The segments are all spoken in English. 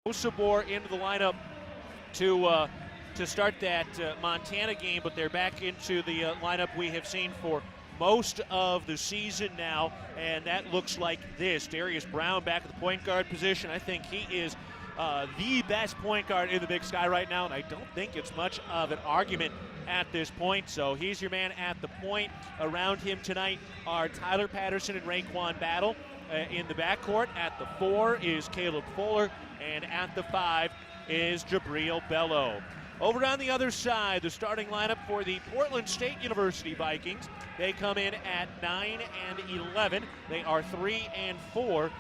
Osabor into the lineup to start that Montana game, but they're back into the lineup we have seen for most of the season now, and that looks like this. Darius Brown back at the point guard position. I think he is the best point guard in the Big Sky right now, and I don't think it's much of an argument at this point. So he's your man at the point. Around him tonight are Tyler Patterson and Raekwon Battle in the backcourt. At the 4 is Caleb Fuller, and at the 5 is Jubrile Belo. Over on the other side, the starting lineup for the Portland State University Vikings. They come in at 9 and 11. They are 3 and 4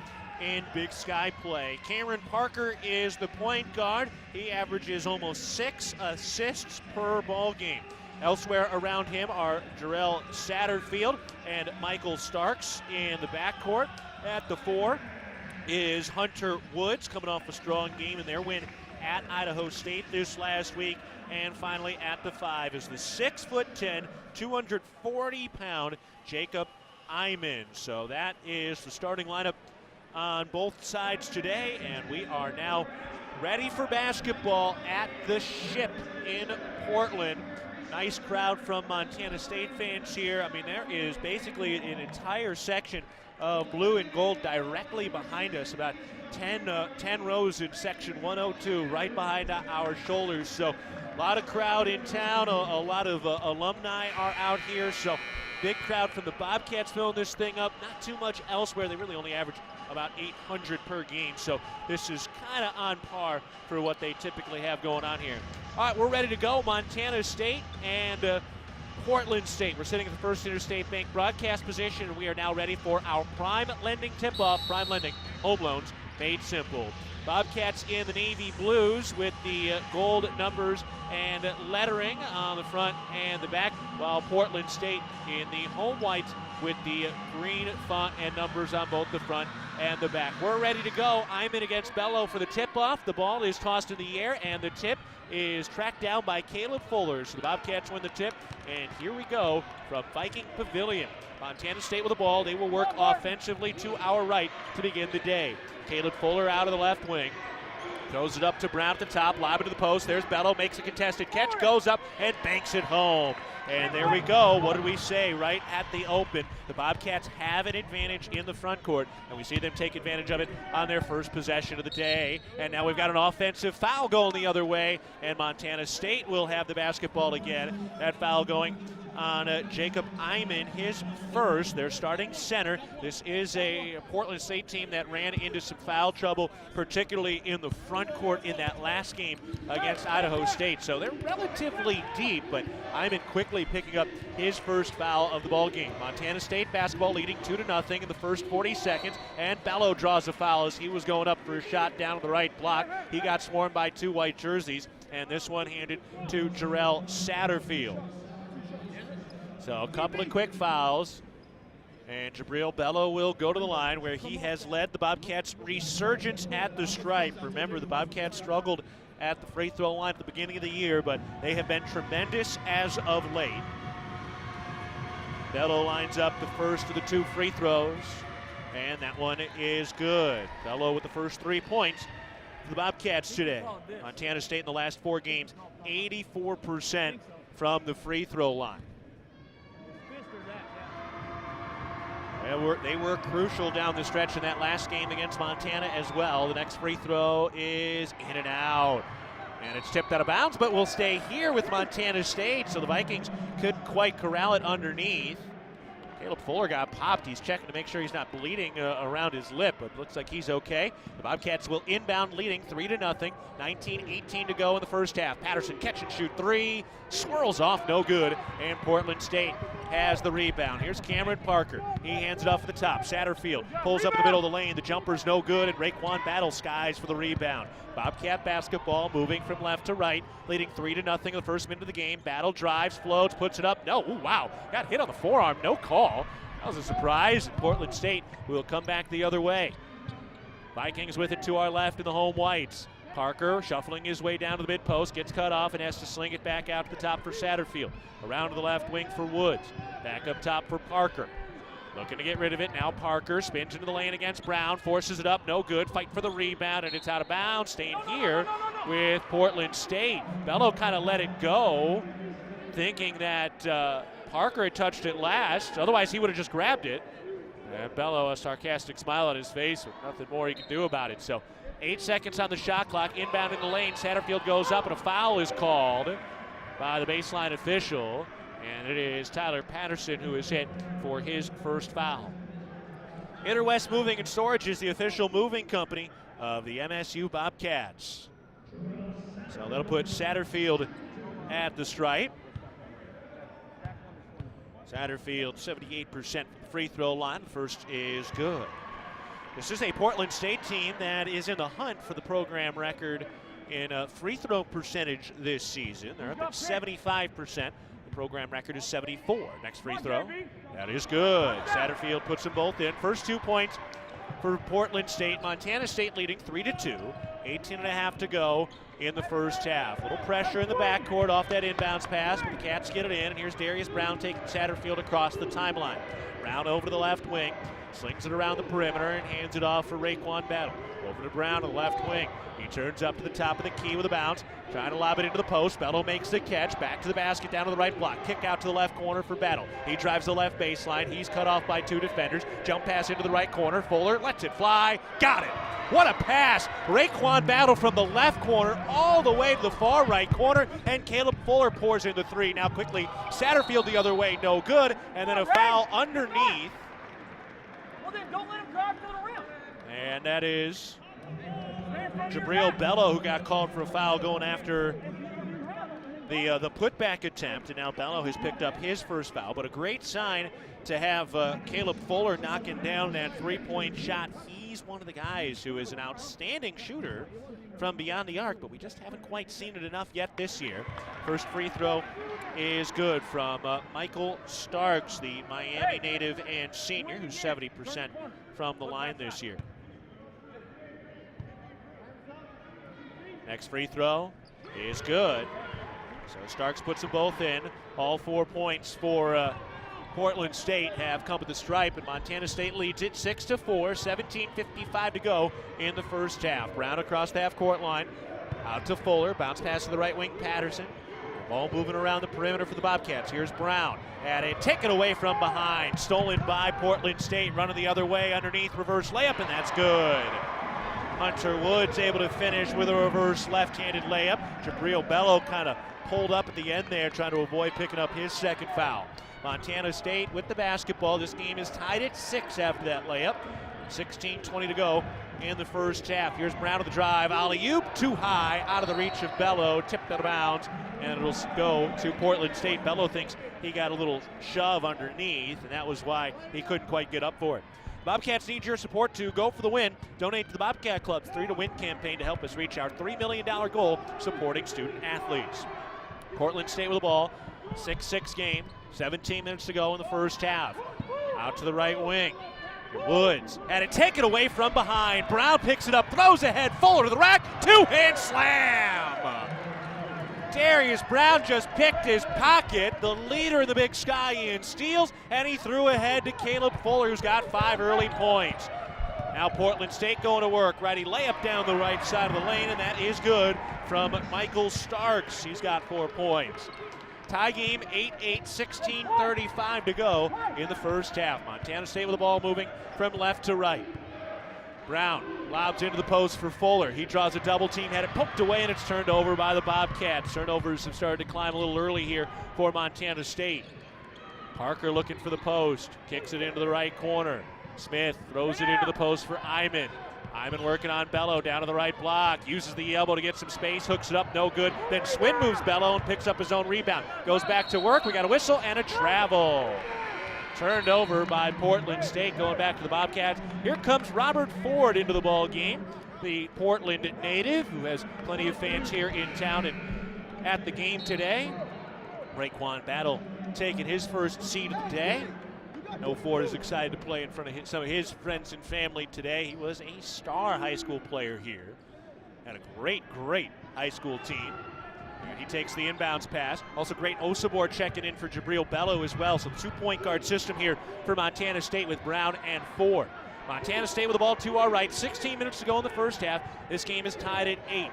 in Big Sky play. Cameron Parker is the point guard. He averages almost 6 assists per ball game. Elsewhere around him are Jarrell Satterfield and Michael Starks in the backcourt. At the 4 is Hunter Woods, coming off a strong game in their win at Idaho State this last week. And finally at the 5 is the 6'10", 240-pound Jacob Iman. So that is the starting lineup on both sides today, and we are now ready for basketball at the Ship in Portland. Nice crowd from Montana State fans here. I mean, there is basically an entire section of blue and gold directly behind us, about 10 rows in section 102 right behind our shoulders. So a lot of crowd in town, a lot of alumni are out here, so big crowd from the Bobcats filling this thing up. Not too much elsewhere. They really only average about 800 per game, so this is kind of on par for what they typically have going on here. All right, we're ready to go. Montana State and Portland State. We're sitting at the First Interstate Bank broadcast position, and we are now ready for our Prime Lending tip-off. Prime Lending, home loans made simple. Bobcats in the navy blues with the gold numbers and lettering on the front and the back, while Portland State in the home whites with the green font and numbers on both the front and the back. We're ready to go. Iman against Belo for the tip-off. The ball is tossed in the air, and the tip is tracked down by Caleb Fuller. So the Bobcats win the tip, and here we go from Viking Pavilion. Montana State with the ball. They will work offensively to our right to begin the day. Caleb Fuller out of the left wing. Throws it up to Brown at the top, lob it to the post. There's Belo, makes a contested catch, goes up and banks it home. And there we go. What did we say right at the open? The Bobcats have an advantage in the front court, and we see them take advantage of it on their first possession of the day. And now we've got an offensive foul going the other way, and Montana State will have the basketball again. That foul going on Jacob Iman, his first. Their starting center. This is a Portland State team that ran into some foul trouble, particularly in the front court in that last game against Idaho State. So they're relatively deep, but Iman quickly picking up his first foul of the ball game. Montana State basketball leading 2-0 in the first 40 seconds, and Belo draws a foul as he was going up for a shot down the right block. He got swarmed by 2 white jerseys, and this one handed to Jarrell Satterfield. So a couple of quick fouls, and Jubrile Belo will go to the line where he has led the Bobcats' resurgence at the stripe. Remember, the Bobcats struggled at the free throw line at the beginning of the year, but they have been tremendous as of late. Belo lines up the first of the 2 free throws, and that one is good. Belo with the first 3 points for the Bobcats today. Montana State in the last 4 games, 84% from the free throw line. They were crucial down the stretch in that last game against Montana as well. The next free throw is in and out. And it's tipped out of bounds, but will stay here with Montana State, so the Vikings couldn't quite corral it underneath. Caleb Fuller got popped. He's checking to make sure he's not bleeding around his lip, but looks like he's okay. The Bobcats will inbound leading 3-0. 19-18 to go in the first half. Patterson catch and shoot 3, swirls off, no good, and Portland State has the rebound. Here's Cameron Parker. He hands it off at the top. Satterfield pulls up in the middle of the lane. The jumper's no good, and Raekwon Battle skies for the rebound. Bobcat basketball moving from left to right, leading 3-0 in the first minute of the game. Battle drives, floats, puts it up. No, ooh, wow, got hit on the forearm, no call. That was a surprise. Portland State will come back the other way. Vikings with it to our left in the home whites. Parker shuffling his way down to the mid-post, gets cut off and has to sling it back out to the top for Satterfield. Around to the left wing for Woods. Back up top for Parker. Looking to get rid of it. Now Parker spins into the lane against Brown, forces it up, no good. Fight for the rebound, and it's out of bounds. Staying here with Portland State. Bello kind of let it go, thinking that Parker had touched it last. Otherwise, he would have just grabbed it. And Bello, a sarcastic smile on his face with nothing more he can do about it. So 8 seconds on the shot clock. Inbound in the lane. Satterfield goes up, and a foul is called by the baseline official. And it is Tyler Patterson who is hit for his first foul. Interwest Moving and Storage is the official moving company of the MSU Bobcats. So that'll put Satterfield at the stripe. Satterfield 78% free throw line. First is good. This is a Portland State team that is in the hunt for the program record in free throw percentage this season. They're up at 75%. The program record is 74. Next free throw. That is good. Satterfield puts them both in. First 2 points for Portland State. Montana State leading 3-2. 18.5 to go in the first half. Little pressure in the backcourt off that inbounds pass, but the Cats get it in. And here's Darius Brown taking Satterfield across the timeline. Brown over to the left wing. Slings it around the perimeter and hands it off for Raekwon Battle. Over to Brown on the left wing. He turns up to the top of the key with a bounce. Trying to lob it into the post. Battle makes the catch. Back to the basket, down to the right block. Kick out to the left corner for Battle. He drives the left baseline. He's cut off by 2 defenders. Jump pass into the right corner. Fuller lets it fly. Got it. What a pass. Raekwon Battle from the left corner all the way to the far right corner. And Caleb Fuller pours in the 3. Now quickly, Satterfield the other way. No good. And then a foul underneath. Well, then don't let him drive to the rim. And that is Jabril Bello, who got called for a foul going after the putback attempt. And now Bello has picked up his first foul. But a great sign to have Caleb Fuller knocking down that three-point shot. He's one of the guys who is an outstanding shooter from beyond the arc, but we just haven't quite seen it enough yet this year. First free throw is good from Michael Starks, the Miami native and senior, who's 70% from the line this year. Next free throw is good. So Starks puts them both in. All 4 points for Portland State have come to the stripe, and Montana State leads it 6-4, 17:55 to go in the first half. Brown across the half-court line, out to Fuller, bounce pass to the right wing, Patterson. Ball moving around the perimeter for the Bobcats. Here's Brown, and it taken away from behind, stolen by Portland State, running the other way underneath, reverse layup, and that's good. Hunter Woods able to finish with a reverse left-handed layup. Jabril Bello kind of pulled up at the end there, trying to avoid picking up his second foul. Montana State with the basketball. This game is tied at 6 after that layup. 16:20 to go in the first half. Here's Brown to the drive. Alley-oop, too high, out of the reach of Bello. Tipped out of bounds, and it'll go to Portland State. Bello thinks he got a little shove underneath, and that was why he couldn't quite get up for it. Bobcats need your support to go for the win. Donate to the Bobcat Club's 3 to Win campaign to help us reach our $3 million goal supporting student athletes. Portland State with the ball. 6-6 game. 17 minutes to go in the first half. Out to the right wing. Woods had it taken away from behind. Brown picks it up, throws ahead. Fuller to the rack. Two-hand slam. Darius Brown just picked his pocket. The leader in the Big Sky in steals, and he threw ahead to Caleb Fuller, who's got 5 early points. Now Portland State going to work. Righty layup down the right side of the lane, and that is good from Michael Starks. He's got 4 points. Tie game, 8-8, 16:35 to go in the first half. Montana State with the ball moving from left to right. Brown lobs into the post for Fuller. He draws a double team, had it poked away, and it's turned over by the Bobcats. Turnovers have started to climb a little early here for Montana State. Parker looking for the post, kicks it into the right corner. Smith throws it into the post for Iman. Iman working on Bello down to the right block, uses the elbow to get some space, hooks it up, no good. Then Swin moves Bello and picks up his own rebound. Goes back to work, we got a whistle and a travel. Turned over by Portland State, going back to the Bobcats. Here comes Robert Ford into the ball game, the Portland native, who has plenty of fans here in town and at the game today. Raekwon Battle taking his first seat of the day. I know Ford is excited to play in front of some of his friends and family today. He was a star high school player here. Had a great, great high school team. And he takes the inbounds pass. Also great Osabor checking in for Jabril Bello as well. So 2-point guard system here for Montana State with Brown and Ford. Montana State with the ball to our right. 16 minutes to go in the first half. This game is tied at 8.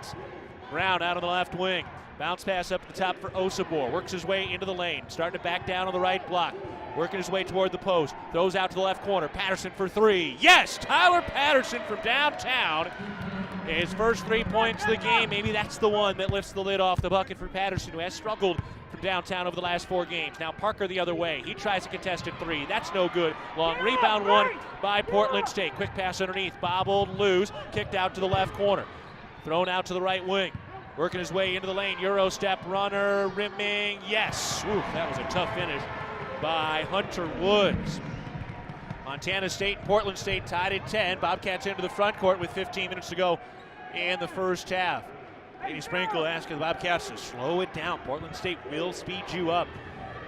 Brown out on the left wing. Bounce pass up to the top for Osabor. Works his way into the lane. Starting to back down on the right block. Working his way toward the post. Throws out to the left corner. Patterson for 3. Yes! Tyler Patterson from downtown. His first 3 points of the game. Maybe that's the one that lifts the lid off the bucket for Patterson, who has struggled from downtown over the last 4 games. Now Parker the other way. He tries a contested 3. That's no good. Long rebound one by Portland State. Quick pass underneath. Bobbled loose. Kicked out to the left corner. Thrown out to the right wing. Working his way into the lane. Euro step runner. Rimming. Yes. Ooh, that was a tough finish by Hunter Woods. Montana State and Portland State tied at 10. Bobcats into the front court with 15 minutes to go in the first half. Katie Sprinkle asking the Bobcats to slow it down. Portland State will speed you up.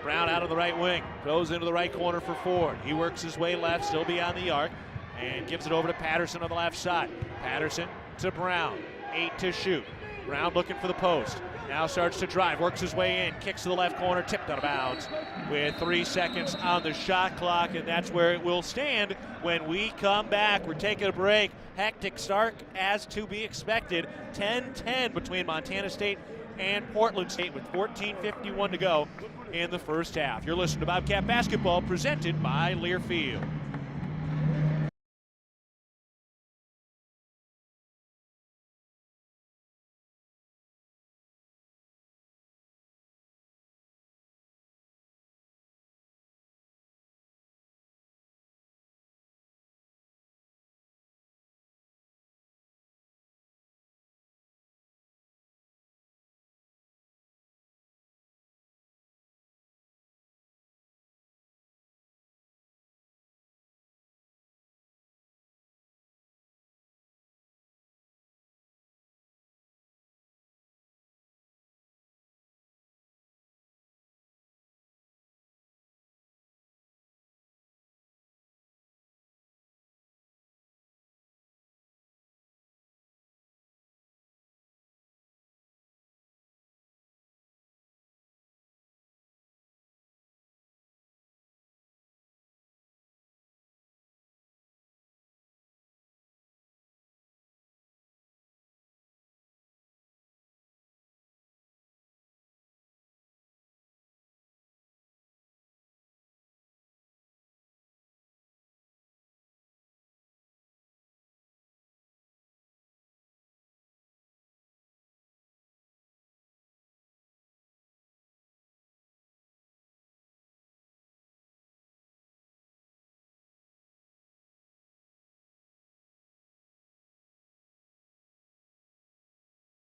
Brown out of the right wing. Goes into the right corner for Ford. He works his way left, still beyond the arc, and gives it over to Patterson on the left side. Patterson to Brown. 8 to shoot. Brown looking for the post. Now starts to drive, works his way in, kicks to the left corner, tipped out of bounds with 3 seconds on the shot clock, and that's where it will stand when we come back. We're taking a break. Hectic start as to be expected. 10-10 between Montana State and Portland State with 14:51 to go in the first half. You're listening to Bobcat Basketball presented by Learfield.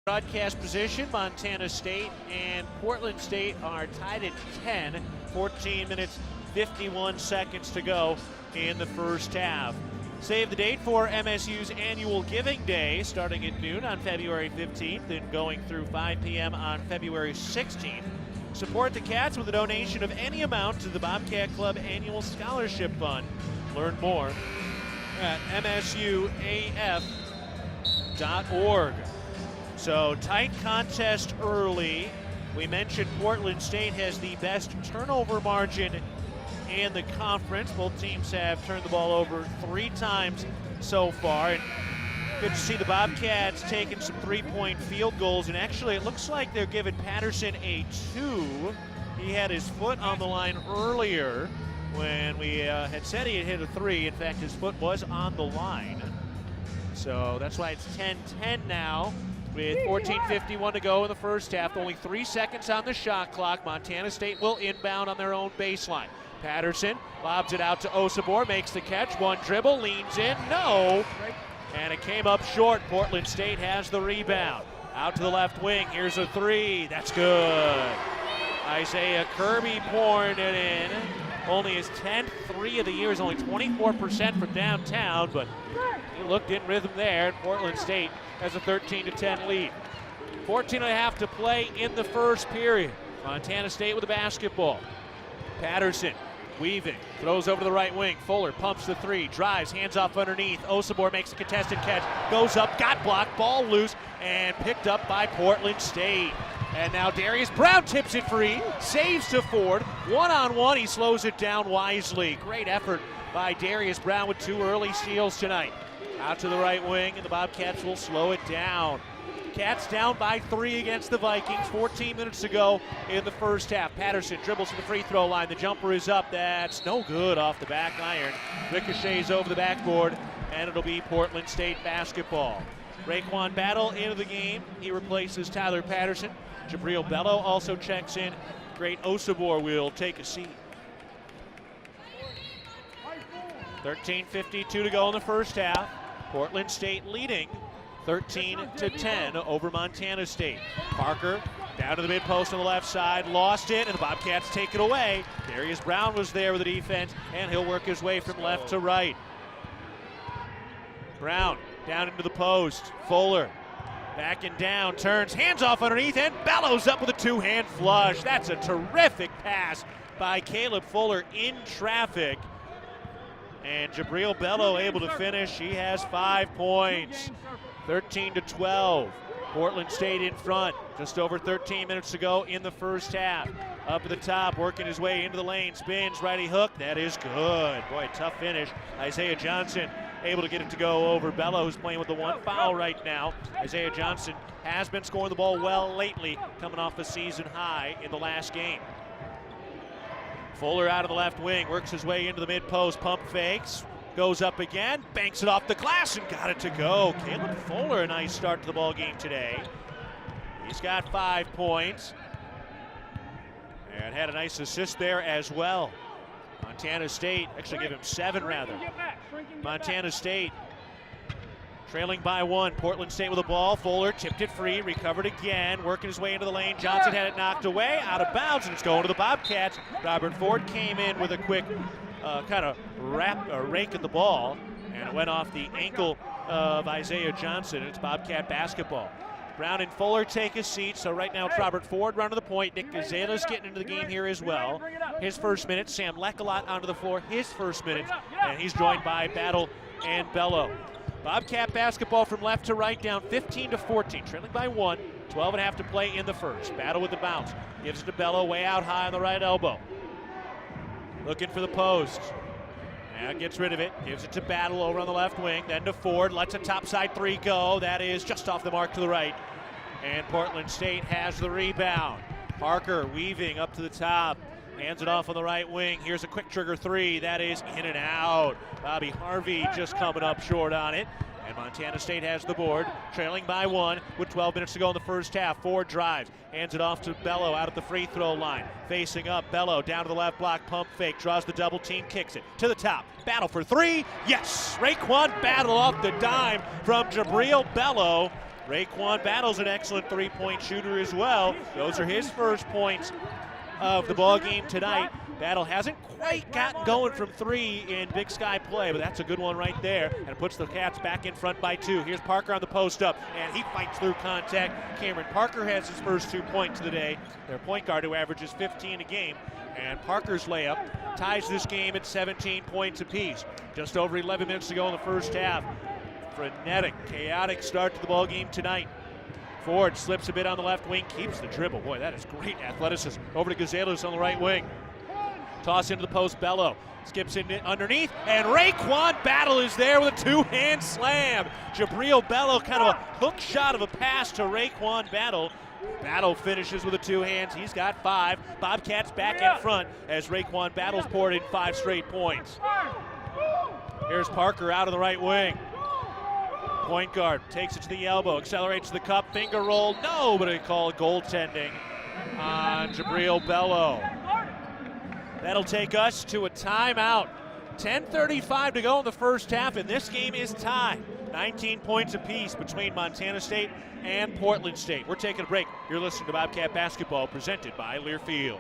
Broadcast position, Montana State and Portland State are tied at 10. 14 minutes, 51 seconds to go in the first half. Save the date for MSU's annual Giving Day, starting at noon on February 15th and going through 5 p.m. on February 16th. Support the Cats with a donation of any amount to the Bobcat Club Annual Scholarship Fund. Learn more at msuaf.org. So tight contest early. We mentioned Portland State has the best turnover margin in the conference. Both teams have turned the ball over 3 times so far. And good to see the Bobcats taking some 3-point field goals. And actually, it looks like they're giving Patterson a 2. He had his foot on the line earlier when we had said he had hit a 3. In fact, his foot was on the line. So that's why it's 10-10 now. With 14:51 to go in the first half, only 3 seconds on the shot clock. Montana State will inbound on their own baseline. Patterson lobs it out to Osabor, makes the catch, one dribble, leans in, no. And it came up short. Portland State has the rebound. Out to the left wing, here's a 3, that's good. Isaiah Kirby pouring it in. Only his 10th 3 of the year, is only 24% from downtown, but he looked in rhythm there, and Portland State has a 13-10 lead. 14.5 to play in the first period. Montana State with the basketball. Patterson weaving, throws over to the right wing. Fuller pumps the 3, drives, hands off underneath. Osabor makes a contested catch, goes up, got blocked, ball loose, and picked up by Portland State. And now Darius Brown tips it free, saves to Ford. One-on-one, he slows it down wisely. Great effort by Darius Brown with 2 early steals tonight. Out to the right wing, and the Bobcats will slow it down. Cats down by 3 against the Vikings. 14 minutes to go in the first half. Patterson dribbles to the free throw line. The jumper is up. That's no good off the back iron. Ricochets over the backboard, and it'll be Portland State basketball. Raekwon Battle into the game. He replaces Tyler Patterson. Jabril Bello also checks in. Great Osabor will take a seat. 13:52 to go in the first half. Portland State leading 13-10 over Montana State. Parker down to the mid post on the left side, lost it, and the Bobcats take it away. Darius Brown was there with the defense, and he'll work his way from left to right. Brown down into the post. Fuller backing down, turns, hands off underneath, and Bellows up with a 2-hand flush. That's a terrific pass by Caleb Fuller in traffic. And Jabril Bello able to finish. He has 5 points. 13-12. Portland State in front. Just over 13 minutes to go in the first half. Up at the top, working his way into the lane. Spins, righty hook. That is good. Boy, tough finish. Isaiah Johnson able to get it to go over Bello, who's playing with the 1 foul right now. Isaiah Johnson has been scoring the ball well lately, coming off a season high in the last game. Fuller out of the left wing, works his way into the mid post, pump fakes, goes up again, banks it off the glass and got it to go. Caleb Fuller, a nice start to the ball game today. He's got 5 points and had a nice assist there as well. Montana State, actually give him 7 rather. Montana State trailing by 1. Portland State with the ball. Fuller tipped it free, recovered again, working his way into the lane. Johnson had it knocked away, out of bounds, and it's going to the Bobcats. Robert Ford came in with a quick kind of rake at the ball, and it went off the ankle of Isaiah Johnson. It's Bobcat basketball. Brown and Fuller take a seat, so right now it's Robert Ford running the point. Nick Gazela's getting into the game here as well. His first minute. Sam Leckalot onto the floor, his first minute, and he's joined by Battle and Bello. Bobcat basketball from left to right, down 15-14, trailing by 1. 12.5 to play in the first. Battle with the bounce. Gives it to Bello, way out high on the right elbow. Looking for the post. Now gets rid of it. Gives it to Battle over on the left wing. Then to Ford. Lets a topside 3 go. That is just off the mark to the right. And Portland State has the rebound. Parker weaving up to the top. Hands it off on the right wing. Here's a quick trigger 3. That is in and out. Bobby Harvey just coming up short on it. And Montana State has the board, trailing by 1 with 12 minutes to go in the first half. Ford drives, hands it off to Bello out at the free throw line. Facing up, Bello down to the left block, pump fake, draws the double team, kicks it to the top. Battle for 3. Yes! Raekwon Battle off the dime from Jabril Bello. Raekwon Battle's an excellent 3-point shooter as well. Those are his first points of the ball game tonight. Battle hasn't quite gotten going from 3 in Big Sky play, but that's a good one right there, and it puts the Cats back in front by 2. Here's Parker on the post up, and he fights through contact. Cameron Parker has his first 2 points of the day. Their point guard who averages 15 a game, and Parker's layup ties this game at 17 points apiece. Just over 11 minutes to go in the first half. Frenetic, chaotic start to the ball game tonight. Ford slips a bit on the left wing, keeps the dribble. Boy, that is great athleticism. Over to Gazelos on the right wing. Toss into the post, Bello skips in underneath, and Raekwon Battle is there with a 2-hand slam. Jabril Bello, kind of a hook shot of a pass to Raekwon Battle. Battle finishes with the 2 hands. He's got 5. Bobcats back in front as Raekwon Battle's poured in 5 straight points. Here's Parker out of the right wing. Point guard takes it to the elbow, accelerates the cup, finger roll. Nobody called goaltending on Jabril Bello. That'll take us to a timeout. 10:35 to go in the first half, and this game is tied. 19 points apiece between Montana State and Portland State. We're taking a break. You're listening to Bobcat Basketball presented by Learfield.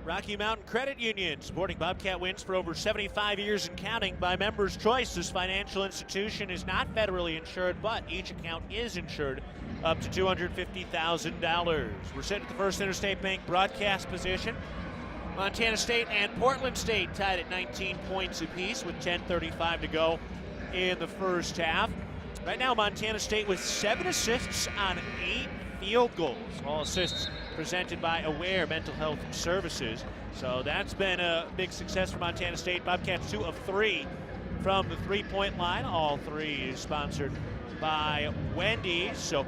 Rocky Mountain Credit Union, supporting Bobcat wins for over 75 years and counting by members' choice. This financial institution is not federally insured, but each account is insured up to $250,000. We're sitting at the First Interstate Bank broadcast position. Montana State and Portland State tied at 19 points apiece with 10:35 to go in the first half. Right now, Montana State with 7 assists on 8 field goals. All assists presented by Aware Mental Health Services. So that's been a big success for Montana State. Bobcats 2 of 3 from the three-point line. All 3 sponsored by Wendy's. So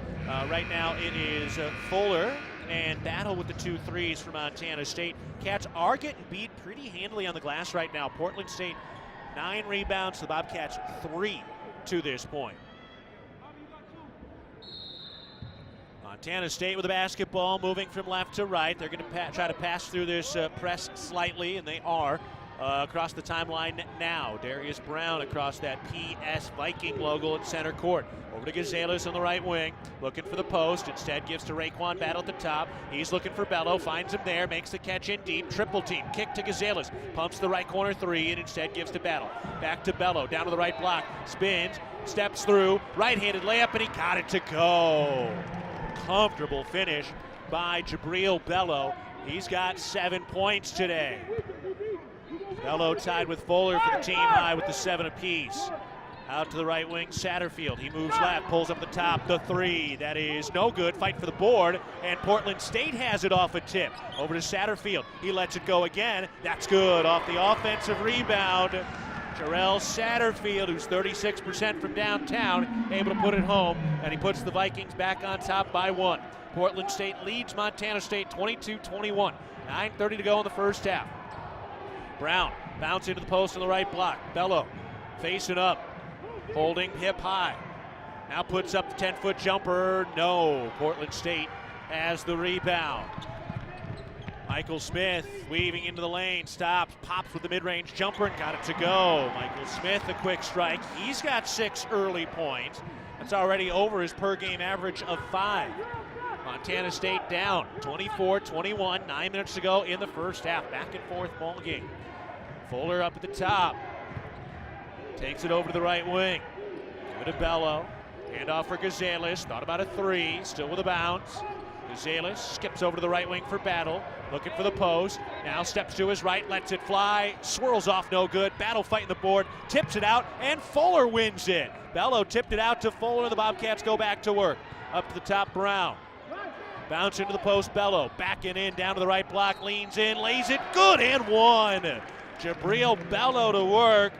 right now it is Fuller and battle with the 2 threes for Montana State. Cats are getting beat pretty handily on the glass right now. Portland State 9 rebounds, the Bobcats 3 to this point. Montana State with the basketball, moving from left to right. They're going to try to pass through this press slightly, and they are across the timeline now. Darius Brown across that PS Viking logo at center court. Over to Gonzalez on the right wing, looking for the post. Instead gives to Raekwon Battle at the top. He's looking for Bello, finds him there, makes the catch in deep. Triple team, kick to Gonzalez. Pumps the right corner 3 and instead gives to Battle. Back to Bello, down to the right block. Spins, steps through, right-handed layup, and he got it to go. Comfortable finish by Jabril Bello. He's got 7 points today. Bello tied with Fuller for the team high with the 7 apiece. Out to the right wing, Satterfield. He moves left, pulls up the top, the 3. That is no good. Fight for the board, and Portland State has it off a tip. Over to Satterfield. He lets it go again. That's good. Off the offensive rebound. Jarrell Satterfield, who's 36% from downtown, able to put it home, and he puts the Vikings back on top by 1. Portland State leads Montana State 22-21. 9:30 to go in the first half. Brown bounce into the post on the right block. Bello facing up, holding hip high. Now puts up the 10-foot jumper. No, Portland State has the rebound. Michael Smith weaving into the lane, stops, pops with the mid-range jumper and got it to go. Michael Smith, a quick strike. He's got 6 early points. That's already over his per-game average of 5. Montana State down 24-21, 9 minutes to go in the first half. Back and forth ball game. Fuller up at the top. Takes it over to the right wing. Give it to Bello. Hand off for Gonzalez. Thought about a 3, still with a bounce. Gonzalez skips over to the right wing for Battle, looking for the post. Now steps to his right, lets it fly, swirls off, no good. Battle fighting the board, tips it out, and Fuller wins it. Bello tipped it out to Fuller. The Bobcats go back to work. Up to the top, Brown. Bounce into the post, Bello. Backing in, down to the right block, leans in, lays it, good, and 1. Jabril Bello to work,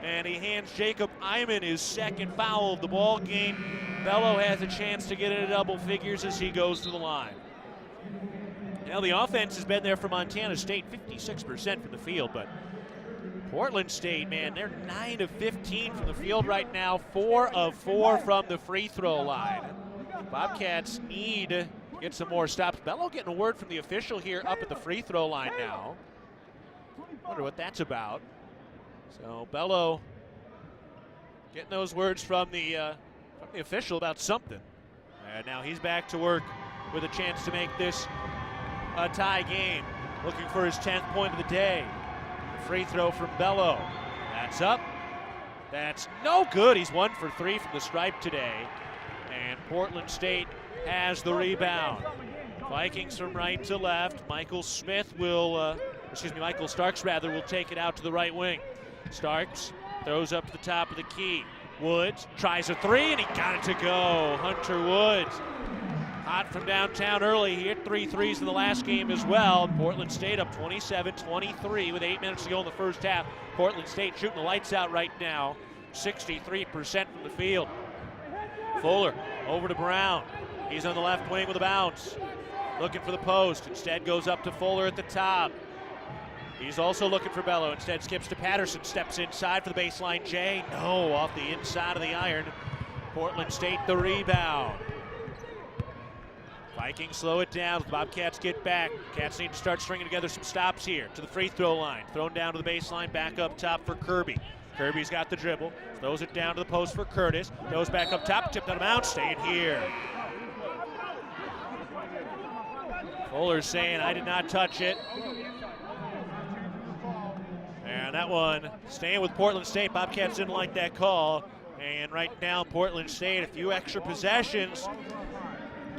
and he hands Jacob Iman his 2nd foul of the ball game. Bello has a chance to get into double figures as he goes to the line. Now the offense has been there for Montana State, 56% from the field, but Portland State, man, they're 9 of 15 from the field right now, 4 of 4 from the free throw line. Bobcats need to get some more stops. Bello getting a word from the official here up at the free throw line now. Wonder what that's about. So Bello getting those words from the official about something. And now he's back to work with a chance to make this a tie game. Looking for his 10th point of the day. The free throw from Bello. That's up. That's no good. He's 1 for 3 from the stripe today. And Portland State has the rebound. Vikings from right to left. Michael Starks will take it out to the right wing. Starks throws up to the top of the key. Woods tries a 3 and he got it to go. Hunter Woods, hot from downtown early. He hit 3 threes in the last game as well. Portland State up 27-23 with 8 minutes to go in the first half. Portland State shooting the lights out right now. 63% from the field. Fuller over to Brown. He's on the left wing with a bounce. Looking for the post. Instead goes up to Fuller at the top. He's also looking for Bello. Instead skips to Patterson. Steps inside for the baseline. Jay, no, off the inside of the iron. Portland State the rebound. Vikings slow it down. The Bobcats get back. Cats need to start stringing together some stops here. To the free throw line. Thrown down to the baseline. Back up top for Kirby. Kirby's got the dribble. Throws it down to the post for Curtis. Goes back up top. Tipped out of bounds. Staying here. Fuller's saying, I did not touch it. And that one staying with Portland State. Bobcats didn't like that call. And right now, Portland State, a few extra possessions.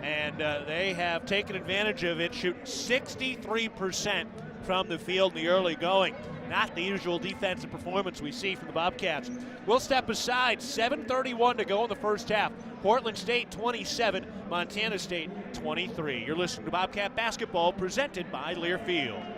And they have taken advantage of it, shooting 63% from the field in the early going. Not the usual defensive performance we see from the Bobcats. We'll step aside. 7:31 to go in the first half. Portland State 27, Montana State 23. You're listening to Bobcat Basketball presented by Learfield.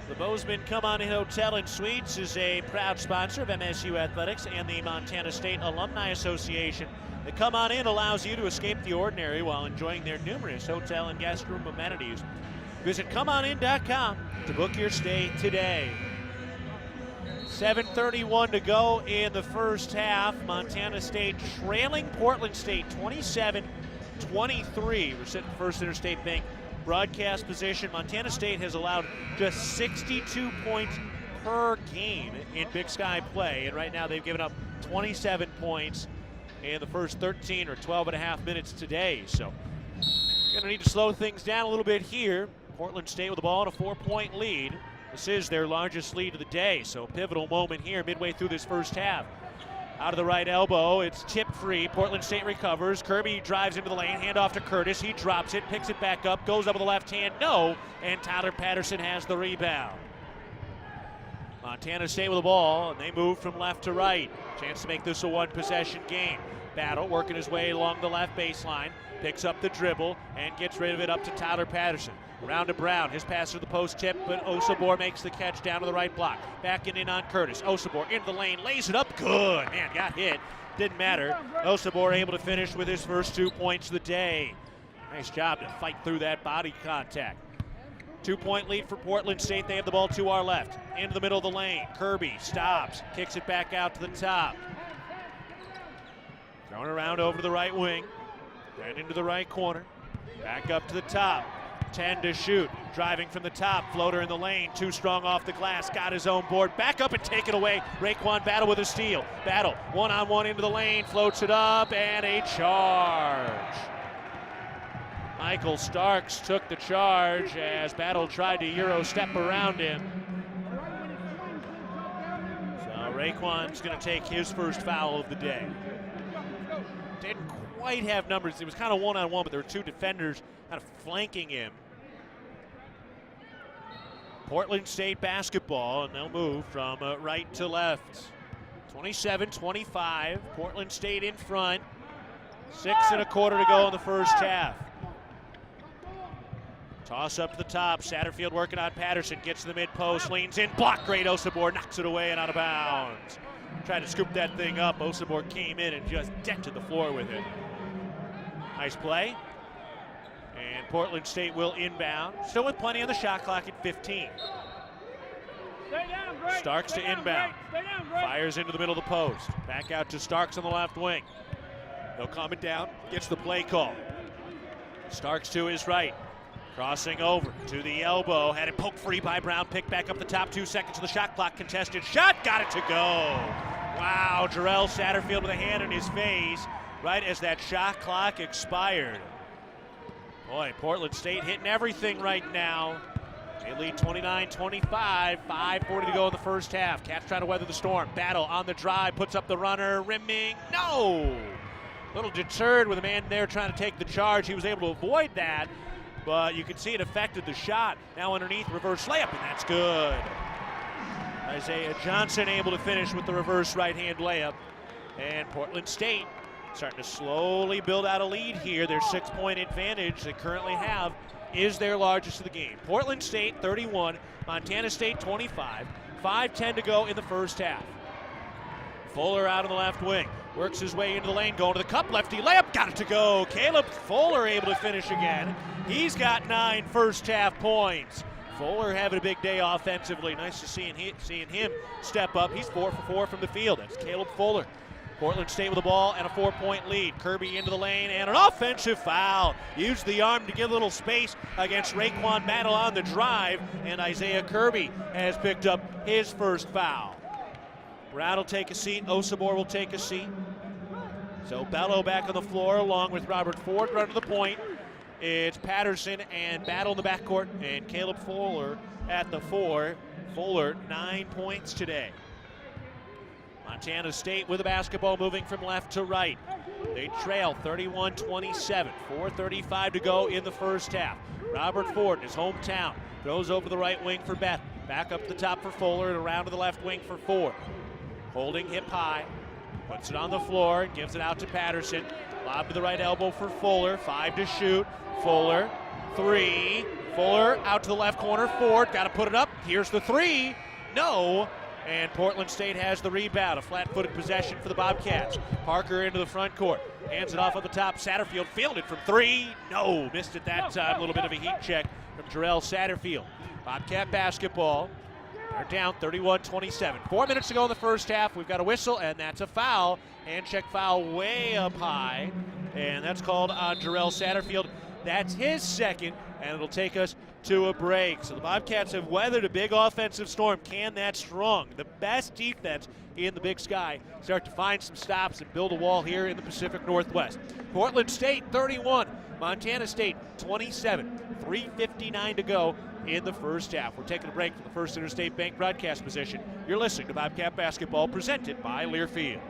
The Bozeman Come On In Hotel and Suites is a proud sponsor of MSU Athletics and the Montana State Alumni Association. The Come On In allows you to escape the ordinary while enjoying their numerous hotel and guest room amenities. Visit ComeOnIn.com to book your stay today. 7:31 to go in the first half. Montana State trailing Portland State 27-23. We're sitting First Interstate Bank broadcast position. Montana State has allowed just 62 points per game in Big Sky play, and right now they've given up 27 points in the first 13 or 12 and a half minutes today. So going to need to slow things down a little bit here. Portland State with the ball and a 4-point lead. This is their largest lead of the day, so pivotal moment here midway through this first half. Out of the right elbow, it's tip free. Portland State recovers. Kirby drives into the lane, handoff to Curtis. He drops it, picks it back up, goes up with the left hand, no, and Tyler Patterson has the rebound. Montana State with the ball, and they move from left to right. Chance to make this a one-possession game. Battle working his way along the left baseline, picks up the dribble, and gets rid of it up to Tyler Patterson. Around to Brown, his pass to the post tip, but Osobor makes the catch down to the right block. Backing in on Curtis. Osobor into the lane, lays it up, good. Man, got hit, didn't matter. Osobor able to finish with his first 2 points of the day. Nice job to fight through that body contact. 2-point lead for Portland State. They have the ball to our left. Into the middle of the lane. Kirby stops, kicks it back out to the top. Thrown around over to the right wing. Right into the right corner. Back up to the top. 10 to shoot. Driving from the top. Floater in the lane. Too strong off the glass. Got his own board. Back up and take it away. Raekwon Battle with a steal. Battle one-on-one into the lane. Floats it up and a charge. Michael Starks took the charge as Battle tried to Euro step around him. So Raekwon's going to take his first foul of the day. Didn't quite have numbers. It was kind of one-on-one, but there were two defenders kind of flanking him. Portland State basketball, and they'll move from right to left. 27-25, Portland State in front. 6 1/4 to go in the first half. Toss up to the top, Satterfield working on Patterson, gets to the mid-post, leans in, block, great Osobor, knocks it away and out of bounds. Tried to scoop that thing up, Osobor came in and just dented the floor with it. Nice play. And Portland State will inbound. Still with plenty on the shot clock at 15. Starks to inbound. Fires into the middle of the post. Back out to Starks on the left wing. He'll calm it down. Gets the play call. Starks to his right. Crossing over to the elbow, had it poked free by Brown, picked back up the top, 2 seconds of the shot clock, contested shot, got it to go. Wow, Jarrell Satterfield with a hand in his face right as that shot clock expired. Boy, Portland State hitting everything right now. They lead 29-25, 5:40 to go in the first half. Cats trying to weather the storm. Battle on the drive, puts up the runner, rimming, no! A little deterred with a man there trying to take the charge. He was able to avoid that, but you can see it affected the shot. Now underneath, reverse layup, and that's good. Isaiah Johnson able to finish with the reverse right-hand layup. And Portland State starting to slowly build out a lead here. Their 6-point advantage they currently have is their largest of the game. Portland State 31, Montana State 25, 5:10 to go in the first half. Fuller out on the left wing, works his way into the lane, going to the cup, lefty layup, got it to go. Caleb Fuller able to finish again. He's got 9 first half points. Fuller having a big day offensively. Nice to seeing him step up. He's 4 for 4 from the field. That's Caleb Fuller. Portland State with the ball and a 4-point lead. Kirby into the lane and an offensive foul. Used the arm to give a little space against Raekwon Battle on the drive, and Isaiah Kirby has picked up his first foul. Brown will take a seat. Osabor will take a seat. So Bello back on the floor along with Robert Ford running to the point. It's Patterson and Battle in the backcourt and Caleb Fuller at the 4. Fuller 9 points today. Montana State with the basketball moving from left to right. They trail 31-27, 4:35 to go in the first half. Robert Ford in his hometown throws over the right wing for Beth. Back up the top for Fuller and around to the left wing for Ford. Holding hip high, puts it on the floor, gives it out to Patterson. Lob to the right elbow for Fuller, 5 to shoot. Fuller, 3. Fuller out to the left corner. Ford got to put it up. Here's the 3. No. And Portland State has the rebound. A flat-footed possession for the Bobcats. Parker into the front court. Hands it off on the top. Satterfield fielded from 3. No. Missed it that time. A little bit of a heat check from Jarrell Satterfield. Bobcat basketball. They're down 31-27. 4 minutes to go in the first half. We've got a whistle, and that's a foul. Hand check foul way up high. And that's called on Jarrell Satterfield. That's his second, and it'll take us to a break. So the Bobcats have weathered a big offensive storm. Can that strong, the best defense in the Big Sky, start to find some stops and build a wall here in the Pacific Northwest. Portland State 31, Montana State 27, 3:59 to go in the first half. We're taking a break from the First Interstate Bank broadcast position. You're listening to Bobcat Basketball presented by Learfield.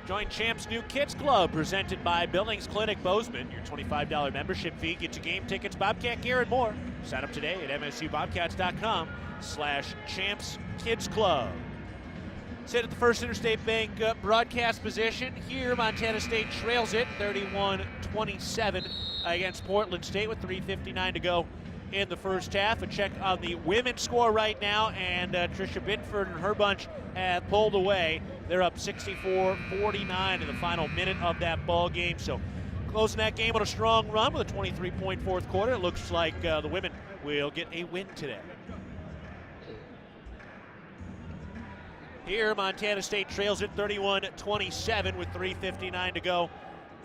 Join Champs New Kids Club, presented by Billings Clinic Bozeman. Your $25 membership fee gets you game tickets, Bobcat gear, and more. Sign up today at msubobcats.com/Champs Kids Club. Sit at the First Interstate Bank broadcast position. Here, Montana State trails it 31-27 against Portland State with 3:59 to go in the first half. A check on the women's score right now, and Tricia Binford and her bunch have pulled away. They're up 64-49 in the final minute of that ball game. So closing that game on a strong run with a 23-point fourth quarter. It looks like the women will get a win today. Here, Montana State trails it 31-27 with 3:59 to go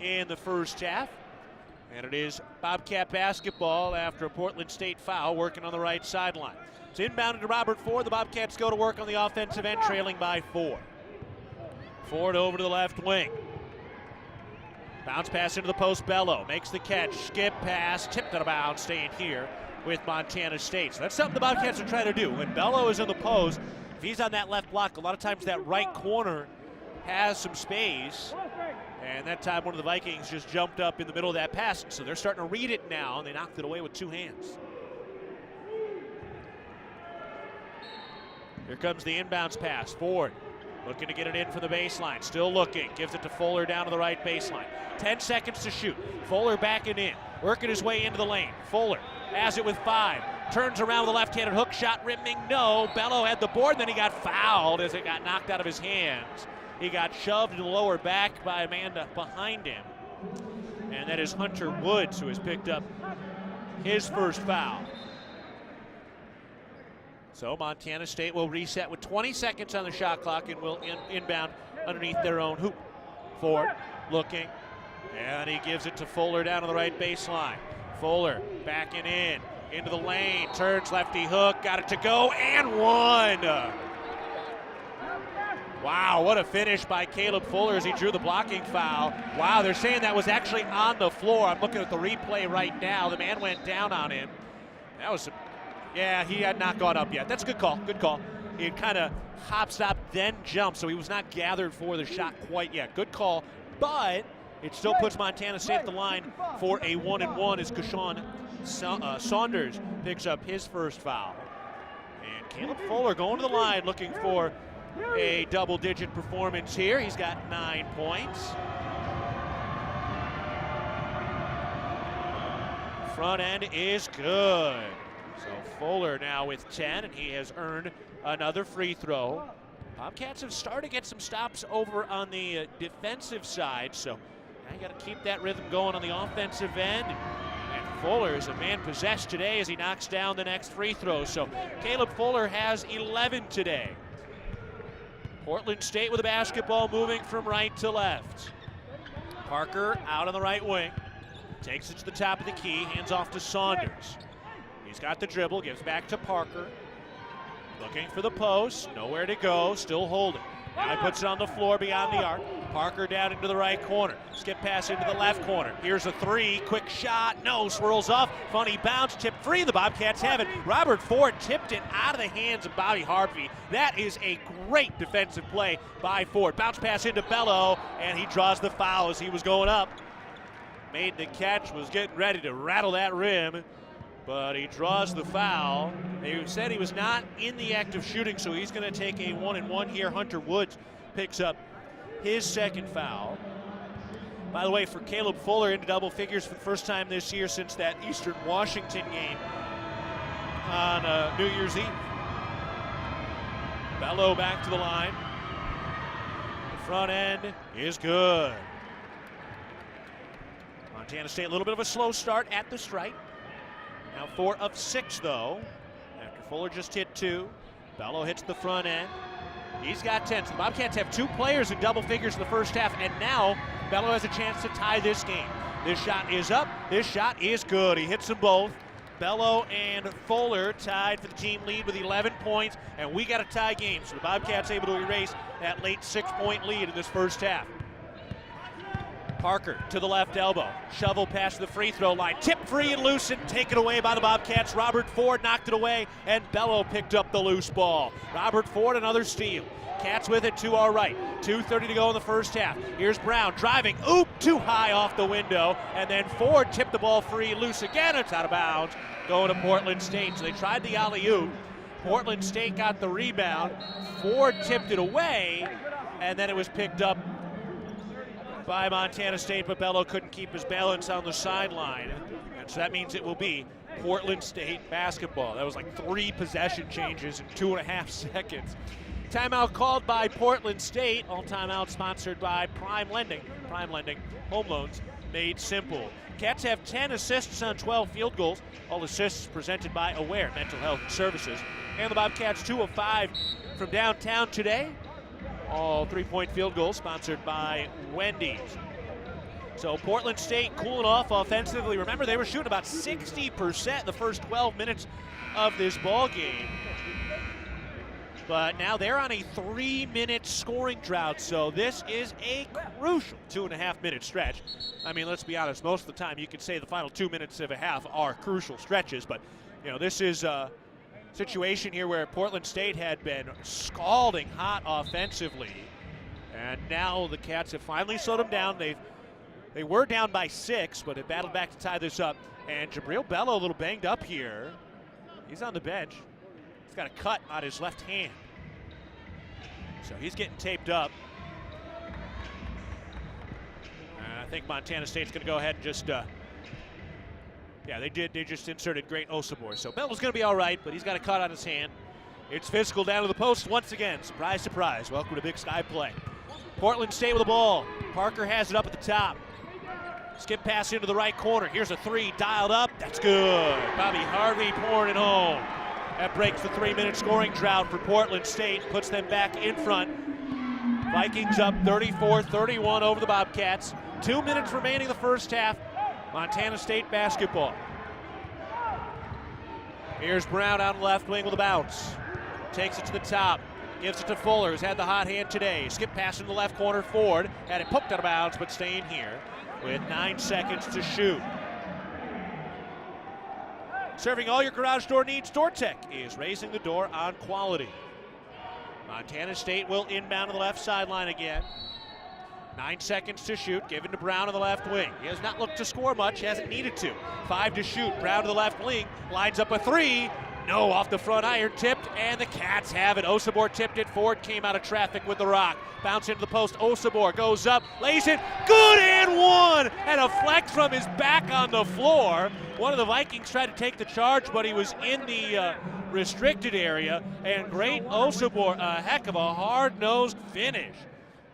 in the first half. And it is Bobcat basketball after a Portland State foul, working on the right sideline. It's inbounded to Robert Ford. The Bobcats go to work on the offensive end, trailing by 4. Ford over to the left wing. Bounce pass into the post. Bello makes the catch. Skip pass, tipped out of bounds, staying here with Montana State. So that's something the Bobcats are trying to do. When Bello is in the post, if he's on that left block, a lot of times that right corner has some space. And that time one of the Vikings just jumped up in the middle of that pass. So they're starting to read it now, and they knocked it away with 2 hands. Here comes the inbounds pass. Ford looking to get it in from the baseline. Still looking. Gives it to Fuller down to the right baseline. 10 seconds to shoot. Fuller backing in. Working his way into the lane. Fuller has it with 5. Turns around with a left-handed hook shot. Rimming, no. Bello had the board, then he got fouled as it got knocked out of his hands. He got shoved in the lower back by Amanda behind him. And that is Hunter Woods, who has picked up his first foul. So Montana State will reset with 20 seconds on the shot clock and will inbound underneath their own hoop. Ford looking, and he gives it to Fuller down to the right baseline. Fuller backing in, into the lane, turns lefty hook, got it to go, and one! Wow, what a finish by Caleb Fuller as he drew the blocking foul. Wow, they're saying that was actually on the floor. I'm looking at the replay right now. The man went down on him. That was some, yeah, he had not gone up yet. That's a good call, good call. He kind of hop, stop, then jump, so he was not gathered for the shot quite yet. Good call, but it still puts Montana State at the line for a 1-and-1 as Kashawn Saunders picks up his first foul. And Caleb Fuller going to the line looking for a double-digit performance here. He's got 9 points. Front end is good. So Fuller now with 10, and he has earned another free throw. Bobcats have started to get some stops over on the defensive side, so now you got to keep that rhythm going on the offensive end. And Fuller is a man possessed today as he knocks down the next free throw. So Caleb Fuller has 11 today. Portland State with the basketball moving from right to left. Parker out on the right wing. Takes it to the top of the key, hands off to Saunders. He's got the dribble, gives back to Parker. Looking for the post, nowhere to go, still holding. Now he puts it on the floor beyond the arc. Parker down into the right corner. Skip pass into the left corner. Here's a 3, quick shot, no, swirls off. Funny bounce, tip free, the Bobcats have it. Robert Ford tipped it out of the hands of Bobby Harvey. That is a great defensive play by Ford. Bounce pass into Bello, and he draws the foul as he was going up. Made the catch, was getting ready to rattle that rim, but he draws the foul. They said he was not in the act of shooting, so he's going to take a 1-and-1 here. Hunter Woods picks up his second foul. By the way, for Caleb Fuller into double figures for the first time this year since that Eastern Washington game on New Year's Eve. Bello back to the line. The front end is good. Montana State a little bit of a slow start at the stripe. Now 4 of 6 though, after Fuller just hit 2. Bello hits the front end. He's got 10. So the Bobcats have 2 players in double figures in the first half, and now Bello has a chance to tie this game. This shot is up. This shot is good. He hits them both. Bello and Fuller tied for the team lead with 11 points, and we got a tie game. So the Bobcats able to erase that late 6-point lead in this first half. Parker to the left elbow. Shovel past the free throw line. Tip free and loose and taken away by the Bobcats. Robert Ford knocked it away, and Bello picked up the loose ball. Robert Ford, another steal. Cats with it to our right. 2:30 to go in the first half. Here's Brown driving. Oop, too high off the window. And then Ford tipped the ball free and loose again. It's out of bounds. Going to Portland State. So they tried the alley-oop. Portland State got the rebound. Ford tipped it away, and then it was picked up by Montana State, but Bello couldn't keep his balance on the sideline. And so that means it will be Portland State basketball. That was like 3 possession changes in 2.5 seconds. Timeout called by Portland State. All timeouts sponsored by Prime Lending. Prime Lending, home loans made simple. Cats have 10 assists on 12 field goals. All assists presented by Aware Mental Health Services. And the Bobcats 2 of 5 from downtown today. All three-point field goals sponsored by Wendy's. So Portland State cooling off offensively. Remember, they were shooting about 60% the first 12 minutes of this ball game. But now they're on a 3-minute scoring drought, so this is a crucial 2.5-minute stretch. I mean, let's be honest, most of the time you could say the final 2 minutes of a half are crucial stretches, but this is a situation here where Portland State had been scalding hot offensively, and now the Cats have finally slowed them down. They were down by 6, but have battled back to tie this up, and Jabril Bello a little banged up here. He's on the bench. He's got a cut on his left hand. So he's getting taped up. And I think Montana State's going to go ahead and just, they just inserted Great Osabor. So Bello's going to be all right, but he's got a cut on his hand. It's physical down to the post once again. Surprise, surprise. Welcome to Big Sky play. Portland State with the ball. Parker has it up at the top. Skip pass into the right corner. Here's a three dialed up. That's good. Bobby Harvey pouring it home. That breaks the 3-minute scoring drought for Portland State, puts them back in front. Vikings up 34-31 over the Bobcats. 2 minutes remaining in the first half. Montana State basketball. Here's Brown out on the left wing with a bounce. Takes it to the top. Gives it to Fuller, who's had the hot hand today. Skip pass in the left corner. Ford had it poked out of bounds, but staying here with 9 seconds to shoot. Serving all your garage door needs, DoorTech is raising the door on quality. Montana State will inbound to the left sideline again. 9 seconds to shoot, given to Brown on the left wing. He has not looked to score much, hasn't needed to. 5 to shoot, Brown to the left wing, lines up a three. No, off the front iron, tipped, and the Cats have it. Osabor tipped it, Ford came out of traffic with the rock. Bounce into the post, Osabor goes up, lays it, good and one! And a flex from his back on the floor. One of the Vikings tried to take the charge, but he was in the restricted area. And Great Osabor, a heck of a hard-nosed finish.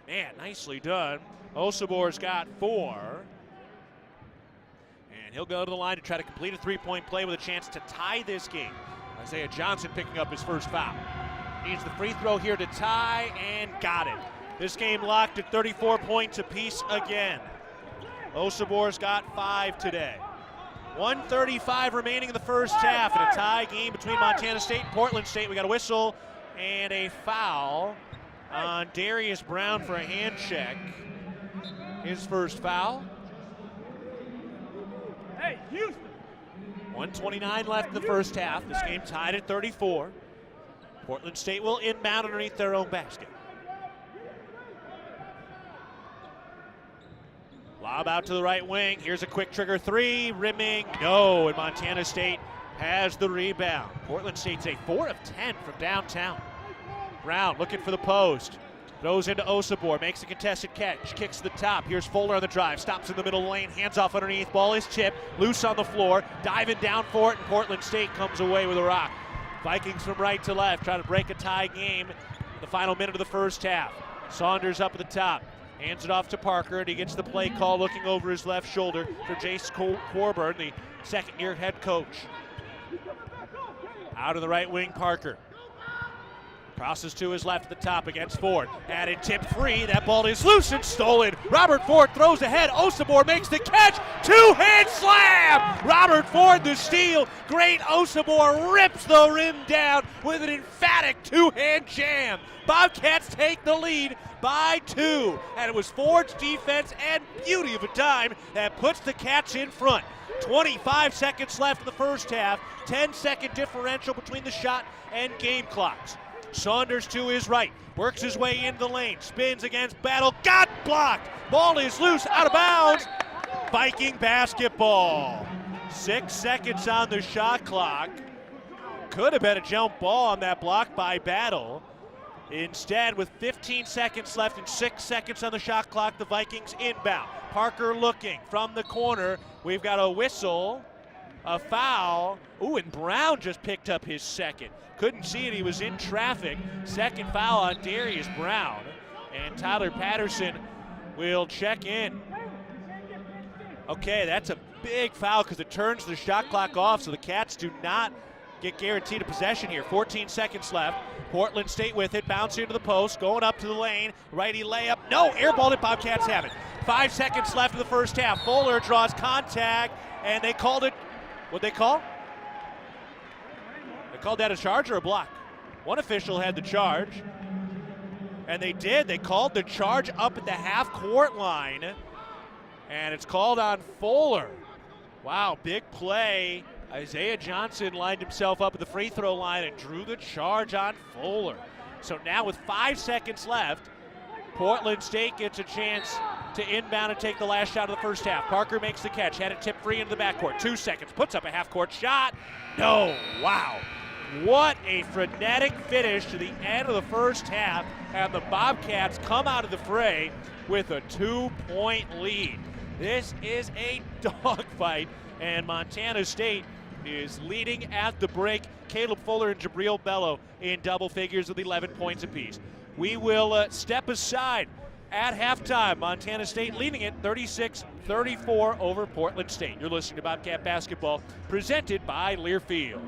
Man, nicely done. Osabor's got 4. And he'll go to the line to try to complete a three-point play with a chance to tie this game. Isaiah Johnson picking up his first foul. Needs the free throw here to tie, and got it. This game locked at 34 points apiece again. Osabor's got 5 today. 1:35 remaining in the first half, and a tie game between Montana State and Portland State. We got a whistle and a foul on Darius Brown for a hand check. His first foul. Hey, Houston. 1:29 left in the first half. This game tied at 34. Portland State will inbound underneath their own basket. Lob out to the right wing. Here's a quick trigger three. Rimming, no, and Montana State has the rebound. Portland State's a 4 of 10 from downtown. Brown looking for the post. Throws into Osabor, makes a contested catch, kicks to the top. Here's Fuller on the drive, stops in the middle lane, hands off underneath, ball is tipped, loose on the floor, diving down for it, and Portland State comes away with a rock. Vikings from right to left try to break a tie game in the final minute of the first half. Saunders up at the top, hands it off to Parker, and he gets the play call looking over his left shoulder for Jace Coburn, the second-year head coach. Out of the right wing, Parker. Crosses to his left at the top against Ford. Had it tipped free. That ball is loose and stolen. Robert Ford throws ahead. Osabor makes the catch. Two-hand slam! Robert Ford the steal. Great Osabor rips the rim down with an emphatic two-hand jam. Bobcats take the lead by 2. And it was Ford's defense and beauty of a dime that puts the Cats in front. 25 seconds left in the first half. 10-second differential between the shot and game clocks. Saunders to his right, works his way into the lane, spins against Battle, got blocked. Ball is loose, out of bounds. Viking basketball. 6 seconds on the shot clock. Could have been a jump ball on that block by Battle. Instead, with 15 seconds left and 6 seconds on the shot clock, the Vikings inbound. Parker looking from the corner. We've got a whistle a foul. Ooh, and Brown just picked up his second. Couldn't see it, he was in traffic. Second foul on Darius Brown. And Tyler Patterson will check in. Okay, that's a big foul because it turns the shot clock off, so the Cats do not get guaranteed a possession here. 14 seconds left. Portland State with it, bouncing into the post, going up to the lane. Righty layup. No, airballed it. Bobcats have it. 5 seconds left of the first half. Fuller draws contact, and they called it. What'd they call? They called that a charge or a block? One official had the charge, and they did. They called the charge up at the half-court line, and it's called on Fuller. Wow, big play. Isaiah Johnson lined himself up at the free throw line and drew the charge on Fuller. So now with 5 seconds left, Portland State gets a chance to inbound and take the last shot of the first half. Parker makes the catch, had it tipped free into the backcourt. 2 seconds, puts up a half-court shot. No, wow. What a frenetic finish to the end of the first half, and the Bobcats come out of the fray with a 2-point lead. This is a dogfight, and Montana State is leading at the break. Caleb Fuller and Jabril Bello in double figures with 11 points apiece. We will step aside at halftime. Montana State leading it 36-34 over Portland State. You're listening to Bobcat Basketball, presented by Learfield.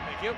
Thank you.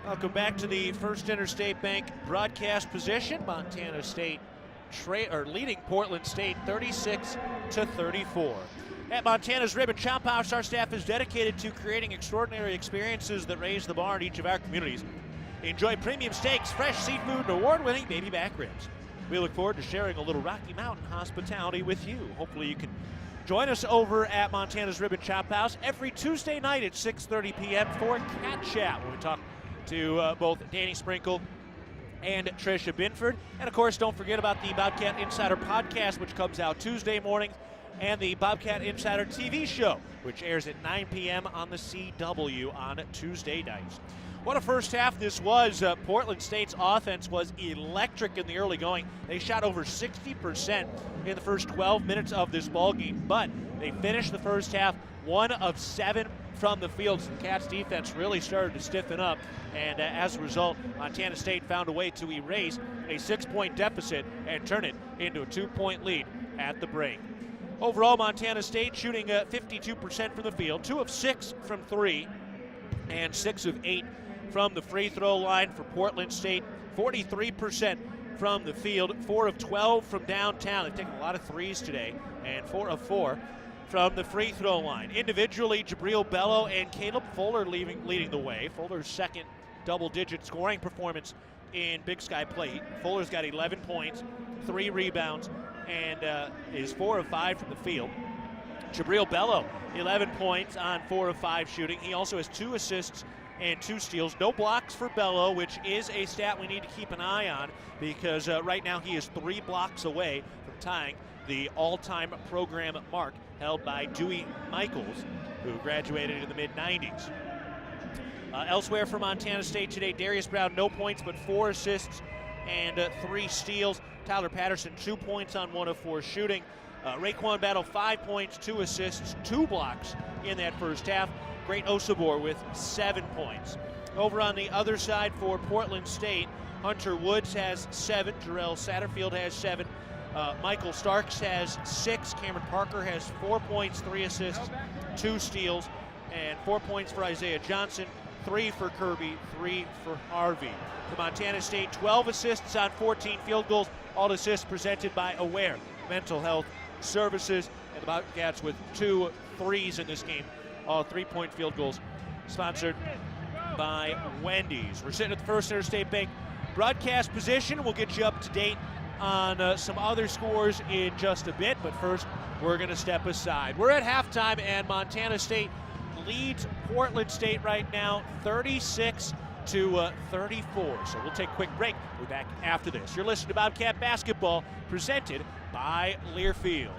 Welcome back to the First Interstate Bank broadcast position. Montana State leading Portland State 36-34. At Montana's Rib and Chop House, our staff is dedicated to creating extraordinary experiences that raise the bar in each of our communities. Enjoy premium steaks, fresh seafood, and award-winning baby back ribs. We look forward to sharing a little Rocky Mountain hospitality with you. Hopefully you can join us over at Montana's Rib and Chop House every Tuesday night at 6:30 p.m. for Cat Chat, when we talk to both Danny Sprinkle and Tricia Binford. And of course, don't forget about the Bobcat Insider podcast, which comes out Tuesday mornings, and the Bobcat Insider TV show, which airs at 9 p.m. on the CW on Tuesday nights. What a first half this was. Portland State's offense was electric in the early going. They shot over 60% in the first 12 minutes of this ballgame, but they finished the first half 1 of 7 from the field. So the Cats defense really started to stiffen up, and as a result, Montana State found a way to erase a 6-point deficit and turn it into a 2-point lead at the break. Overall, Montana State shooting 52% from the field, 2 of 6 from 3, and 6 of 8 from the free throw line. For Portland State, 43% from the field, 4 of 12 from downtown. They've taken a lot of threes today, and 4 of 4 from the free throw line. Individually, Jabril Bello and Caleb Fuller leading the way. Fuller's second double-digit scoring performance in Big Sky play. Fuller's got 11 points, 3 rebounds, and is 4 of 5 from the field. Jabril Bello, 11 points on 4 of 5 shooting. He also has 2 assists and 2 steals. No blocks for Bello, which is a stat we need to keep an eye on because right now he is 3 blocks away from tying the all-time program mark held by Dewey Michaels, who graduated in the mid-90s. Elsewhere for Montana State today, Darius Brown, no points but 4 assists and 3 steals. Tyler Patterson, 2 points on 1 of 4 shooting. Raekwon Battle, 5 points, 2 assists, 2 blocks in that first half. Great Osabor with 7 points. Over on the other side for Portland State, Hunter Woods has 7, Jarrell Satterfield has 7, Michael Starks has 6, Cameron Parker has 4 points, 3 assists, 2 steals, and 4 points for Isaiah Johnson, 3 for Kirby, 3 for Harvey. For Montana State, 12 assists on 14 field goals, all assists presented by Aware Mental Health Services, and the Bobcats with 2 threes in this game, all 3-point field goals sponsored by Wendy's. We're sitting at the First Interstate Bank broadcast position. We'll get you up to date on some other scores in just a bit, but first we're going to step aside. We're at halftime and Montana State leads Portland State right now 36-34. So we'll take a quick break. We'll be back after this. You're listening to Bobcat Basketball presented by Learfield.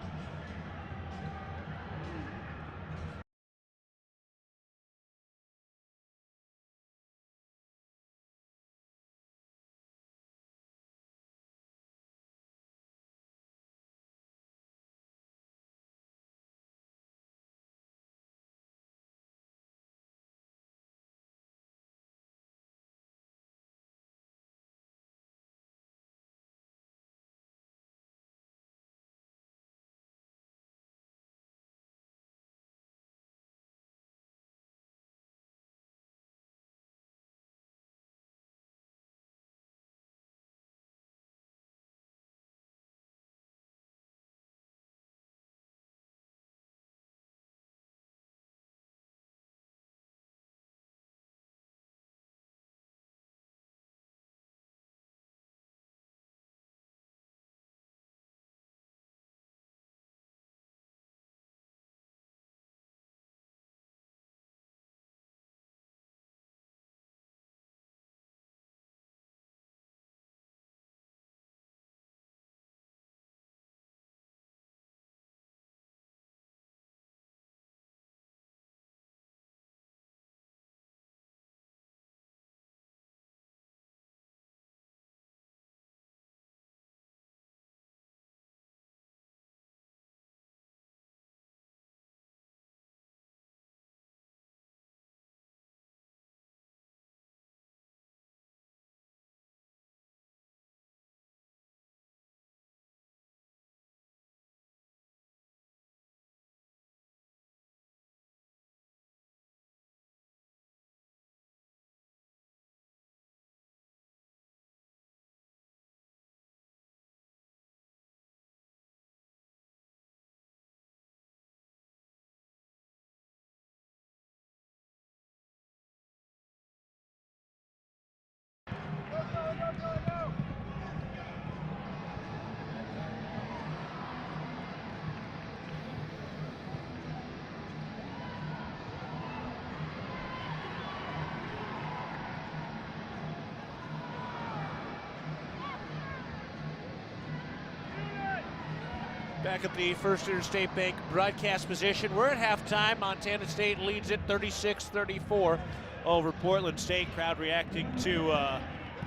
Back at the First Interstate Bank broadcast position. We're at halftime. Montana State leads it 36-34 over Portland State. Crowd reacting to a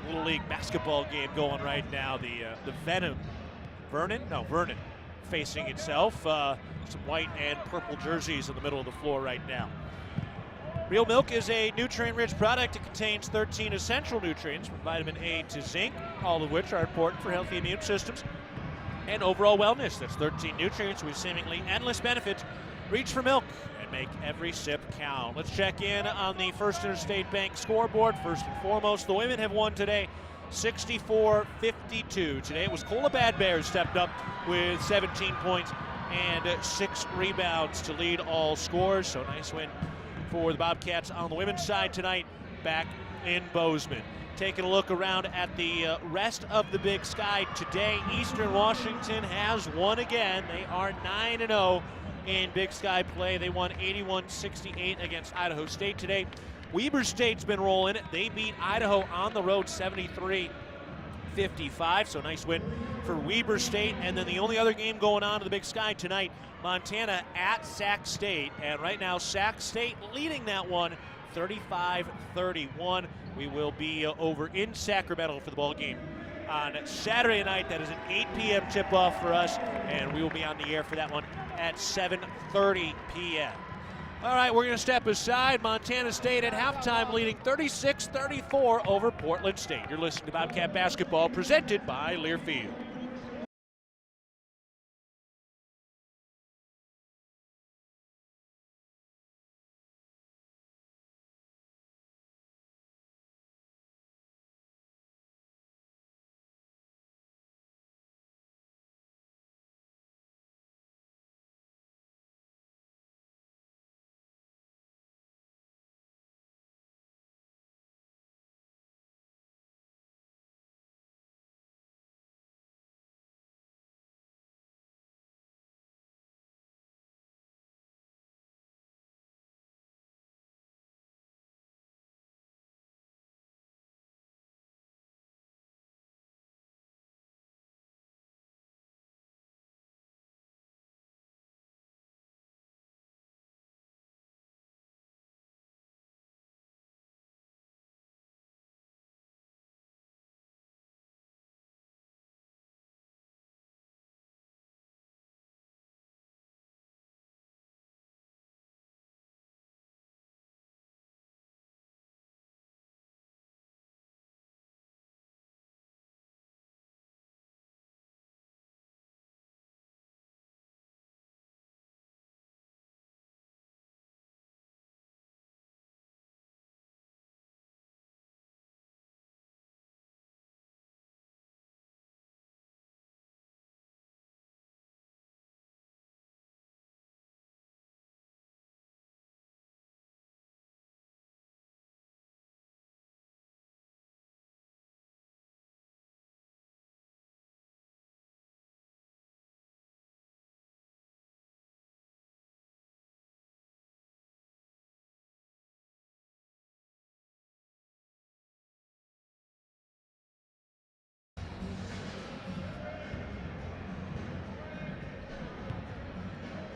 Little League basketball game going right now. The Vernon facing itself. Some white and purple jerseys in the middle of the floor right now. Real Milk is a nutrient-rich product. It contains 13 essential nutrients from vitamin A to zinc, all of which are important for healthy immune systems and overall wellness. That's 13 nutrients with seemingly endless benefits. Reach for milk and make every sip count. Let's check in on the First Interstate Bank scoreboard. First and foremost, the women have won today 64-52. Today it was Kola Bad Bears stepped up with 17 points and 6 rebounds to lead all scores. So nice win for the Bobcats on the women's side tonight back in Bozeman. Taking a look around at the rest of the Big Sky today, Eastern Washington has won again. They are 9-0 in Big Sky play. They won 81-68 against Idaho State today. Weber State's been rolling. They beat Idaho on the road 73-55, so nice win for Weber State. And then the only other game going on in the Big Sky tonight, Montana at Sac State. And right now, Sac State leading that one 35-31. We will be over in Sacramento for the ball game on Saturday night. That is an 8 p.m. tip-off for us, and we will be on the air for that one at 7:30 p.m. All right, we're going to step aside. Montana State at halftime leading 36-34 over Portland State. You're listening to Bobcat Basketball presented by Learfield.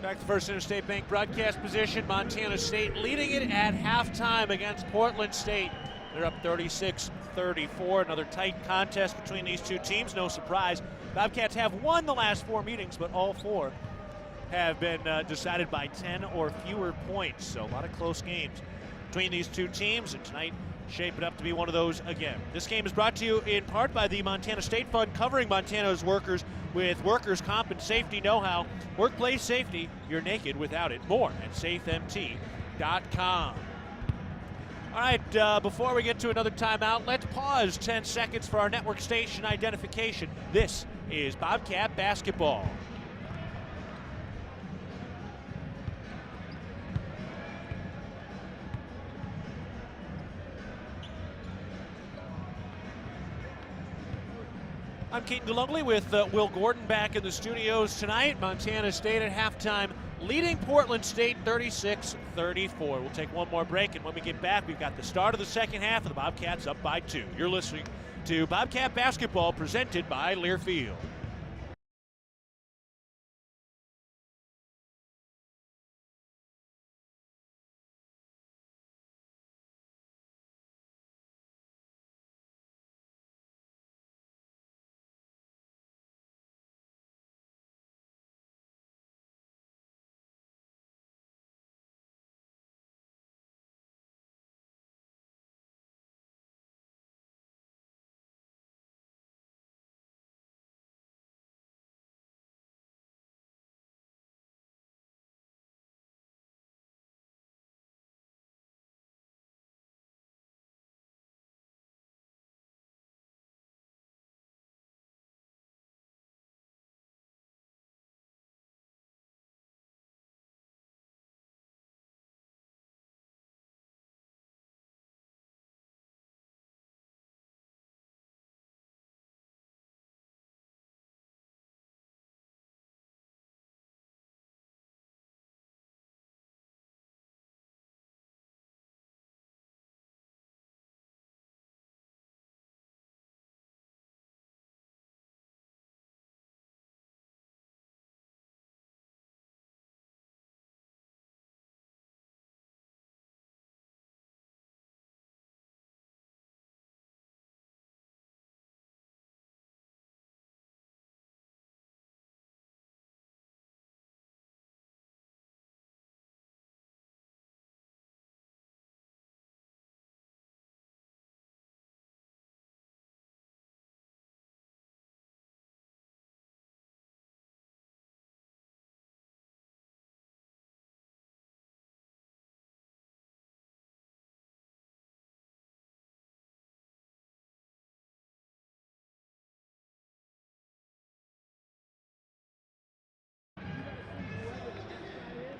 Back to First Interstate Bank broadcast position. Montana State leading it at halftime against Portland State. They're up 36-34. Another tight contest between these two teams. No surprise. Bobcats have won the last 4 meetings, but all 4 have been decided by 10 or fewer points. So a lot of close games between these two teams, and tonight shaping up to be one of those again. This game is brought to you in part by the Montana State Fund, covering Montana's workers with workers' comp and safety know-how. Workplace safety, you're naked without it. More at safemt.com. All right, before we get to another timeout, let's pause 10 seconds for our network station identification. This is Bobcat Basketball. I'm Keaton DeLungley with Will Gordon back in the studios tonight. Montana State at halftime leading Portland State 36-34. We'll take one more break, and when we get back, we've got the start of the second half of the Bobcats up by 2. You're listening to Bobcat Basketball presented by Learfield.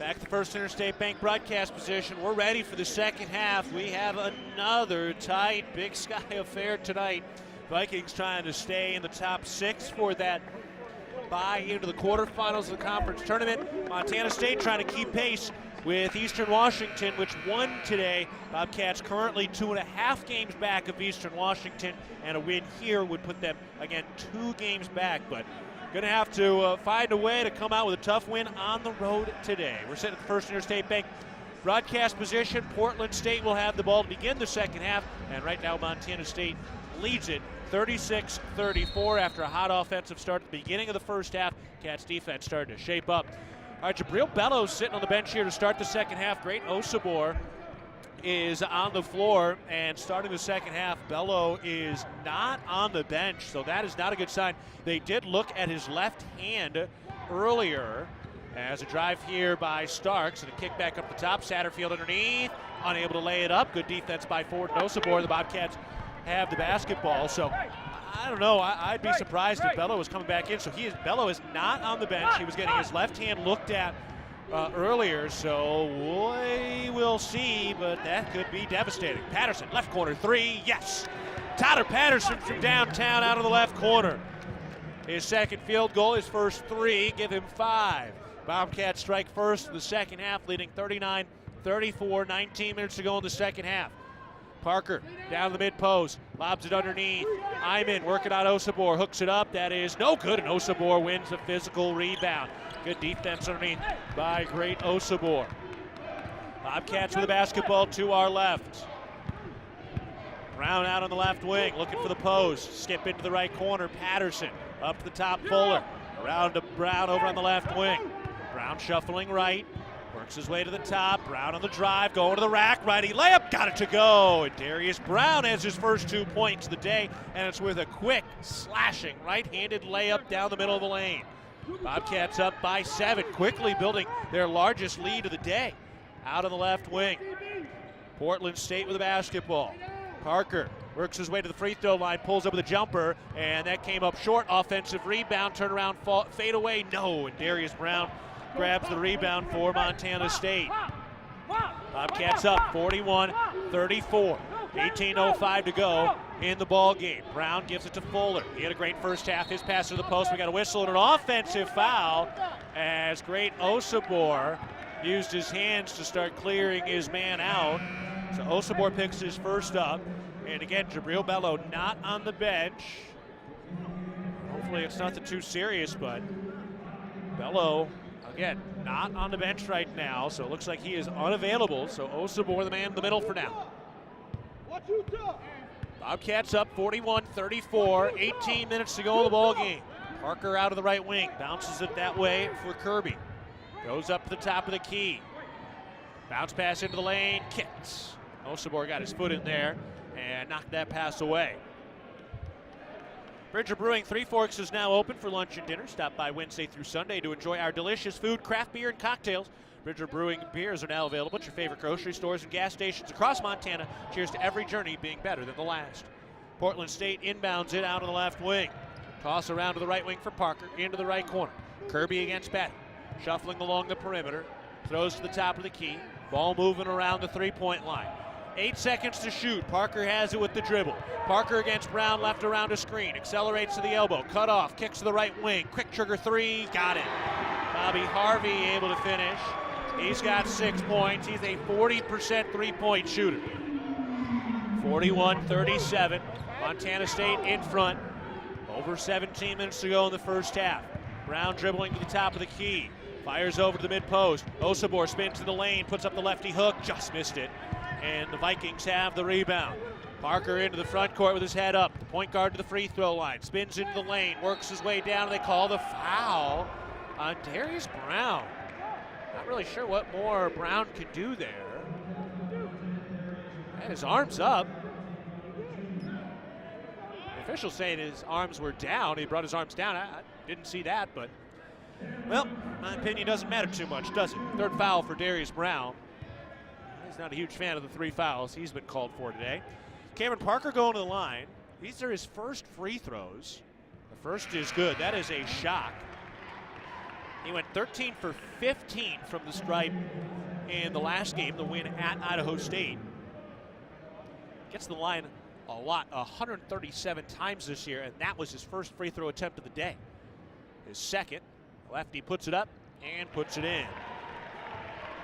Back to the First Interstate Bank broadcast position. We're ready for the second half. We have another tight Big Sky affair tonight. Vikings trying to stay in the top 6 for that bye into the quarterfinals of the conference tournament. Montana State trying to keep pace with Eastern Washington, which won today. Bobcats currently 2.5 games back of Eastern Washington, and a win here would put them, again, 2 games back. But going to have to find a way to come out with a tough win on the road today. We're sitting at the First Interstate Bank broadcast position. Portland State will have the ball to begin the second half, and right now Montana State leads it 36-34 after a hot offensive start at the beginning of the first half. Cats defense starting to shape up. All right, Jabril Bellows sitting on the bench here to start the second half. Great Osabor is on the floor, and starting the second half, Bello is not on the bench, so that is not a good sign. They did look at his left hand earlier as a drive here by Starks, and a kick back up the top. Satterfield underneath, unable to lay it up. Good defense by Ford and Osabor. The Bobcats have the basketball, so I don't know. I'd be surprised if Bello was coming back in. So Bello is not on the bench. He was getting his left hand looked at earlier, so we will see, but that could be devastating. Patterson, left corner, 3, yes! Tyler Patterson from downtown out of the left corner. His second field goal, his first 3, give him 5. Bobcats strike first in the second half, leading 39-34, 19 minutes to go in the second half. Parker down to the mid-post, lobs it underneath. Iman working on Osabor, hooks it up. That is no good, and Osabor wins a physical rebound. Good defense underneath by great Osabor. Bobcats with the basketball to our left. Brown out on the left wing, looking for the post. Skip into the right corner, Patterson. Up to the top, Fuller. Around to Brown over on the left wing. Brown shuffling right. Works his way to the top. Brown on the drive, going to the rack. Righty layup, got it to go. And Darius Brown has his first 2 points of the day, and it's with a quick, slashing, right-handed layup down the middle of the lane. Bobcats up by 7, quickly building their largest lead of the day. Out on the left wing. Portland State with the basketball. Parker works his way to the free throw line, pulls up with a jumper, and that came up short. Offensive rebound, turnaround, fade away, no. And Darius Brown grabs the rebound for Montana State. Bobcats up 41-34. 18:05 to go in the ball game. Brown gives it to Fuller. He had a great first half. His pass to the post. We got a whistle and an offensive foul as great Osabor used his hands to start clearing his man out. So Osabor picks his first up. And again, Jabril Bello not on the bench. Hopefully it's nothing too serious, but Bello, again, not on the bench right now, so it looks like he is unavailable. So Osabor, the man in the middle for now. Bobcats up 41-34, 18 minutes to go in the ball game. Parker out of the right wing, bounces it that way for Kirby. Goes up to the top of the key. Bounce pass into the lane, kicks. Osabor got his foot in there and knocked that pass away. Bridger Brewing Three Forks is now open for lunch and dinner. Stop by Wednesday through Sunday to enjoy our delicious food, craft beer, and cocktails. Bridger Brewing beers are now available at your favorite grocery stores and gas stations across Montana. Cheers to every journey being better than the last. Portland State inbounds it out on the left wing. Toss around to the right wing for Parker, into the right corner. Kirby against Patty. Shuffling along the perimeter. Throws to the top of the key. Ball moving around the three-point line. 8 seconds to shoot. Parker has it with the dribble. Parker against Brown, left around a screen. Accelerates to the elbow. Cut off. Kicks to the right wing. Quick trigger 3. Got it. Bobby Harvey able to finish. He's got 6 points. He's a 40% three-point shooter. 41-37. Montana State in front. Over 17 minutes to go in the first half. Brown dribbling to the top of the key. Fires over to the mid-post. Osabor spins to the lane, puts up the lefty hook, just missed it. And the Vikings have the rebound. Parker into the front court with his head up. The point guard to the free throw line. Spins into the lane, works his way down, and they call the foul on Darius Brown. Not really sure what more Brown could do there. And his arm's up. The officials saying his arms were down. He brought his arms down. I didn't see that, but, well, my opinion doesn't matter too much, does it? Third foul for Darius Brown. He's not a huge fan of the 3 fouls he's been called for today. Cameron Parker going to the line. These are his first free throws. The first is good. That is a shock. He went 13 for 15 from the stripe in the last game, the win at Idaho State. Gets to the line a lot, 137 times this year, and that was his first free throw attempt of the day. His second, lefty puts it up and puts it in.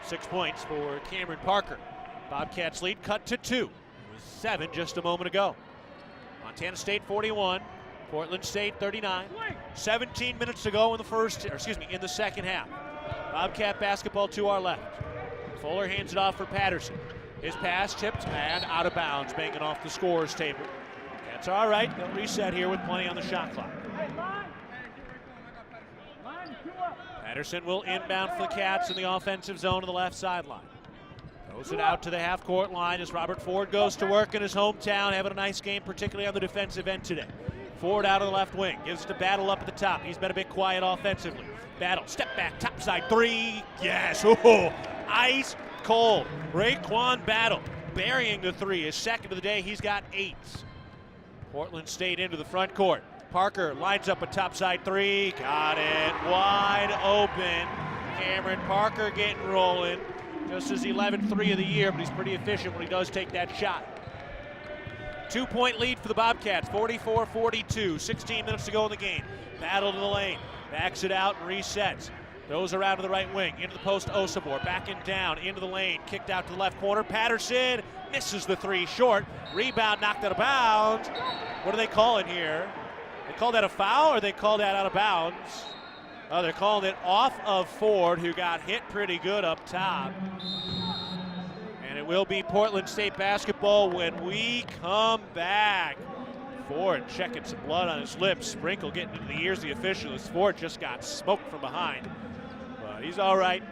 6 points for Cameron Parker. Bobcats lead cut to 2. It was 7 just a moment ago. Montana State 41, Portland State 39. 17 minutes to go in the second half. Bobcat basketball to our left. Fuller hands it off for Patterson. His pass tipped and out of bounds, banging off the scorer's table. That's all right. They'll reset here with plenty on the shot clock. Patterson will inbound for the Cats in the offensive zone on the left sideline. Throws it out to the half-court line as Robert Ford goes to work in his hometown, having a nice game, particularly on the defensive end today. Ford out of the left wing, gives to Battle up at the top. He's been a bit quiet offensively. Battle, step back, topside three. Yes, oh, ice cold. Raekwon Battle burying the three. His second of the day, he's got 8. Portland State into the front court. Parker lines up a topside three. Got it wide open. Cameron Parker getting rolling. Just his 11th three of the year, but he's pretty efficient when he does take that shot. 2-point lead for the Bobcats, 44-42. 16 minutes to go in the game. Battle to the lane. Backs it out and resets. Throws around to the right wing. Into the post, Osobor. Backing down into the lane. Kicked out to the left corner. Patterson misses the three short. Rebound knocked out of bounds. What are they calling here? They call that a foul or they call that out of bounds? Oh, they're calling it off of Ford, who got hit pretty good up top. And it will be Portland State basketball when we come back. Ford checking some blood on his lips. Sprinkle getting into the ears of the officials. Ford just got smoked from behind. But he's all right.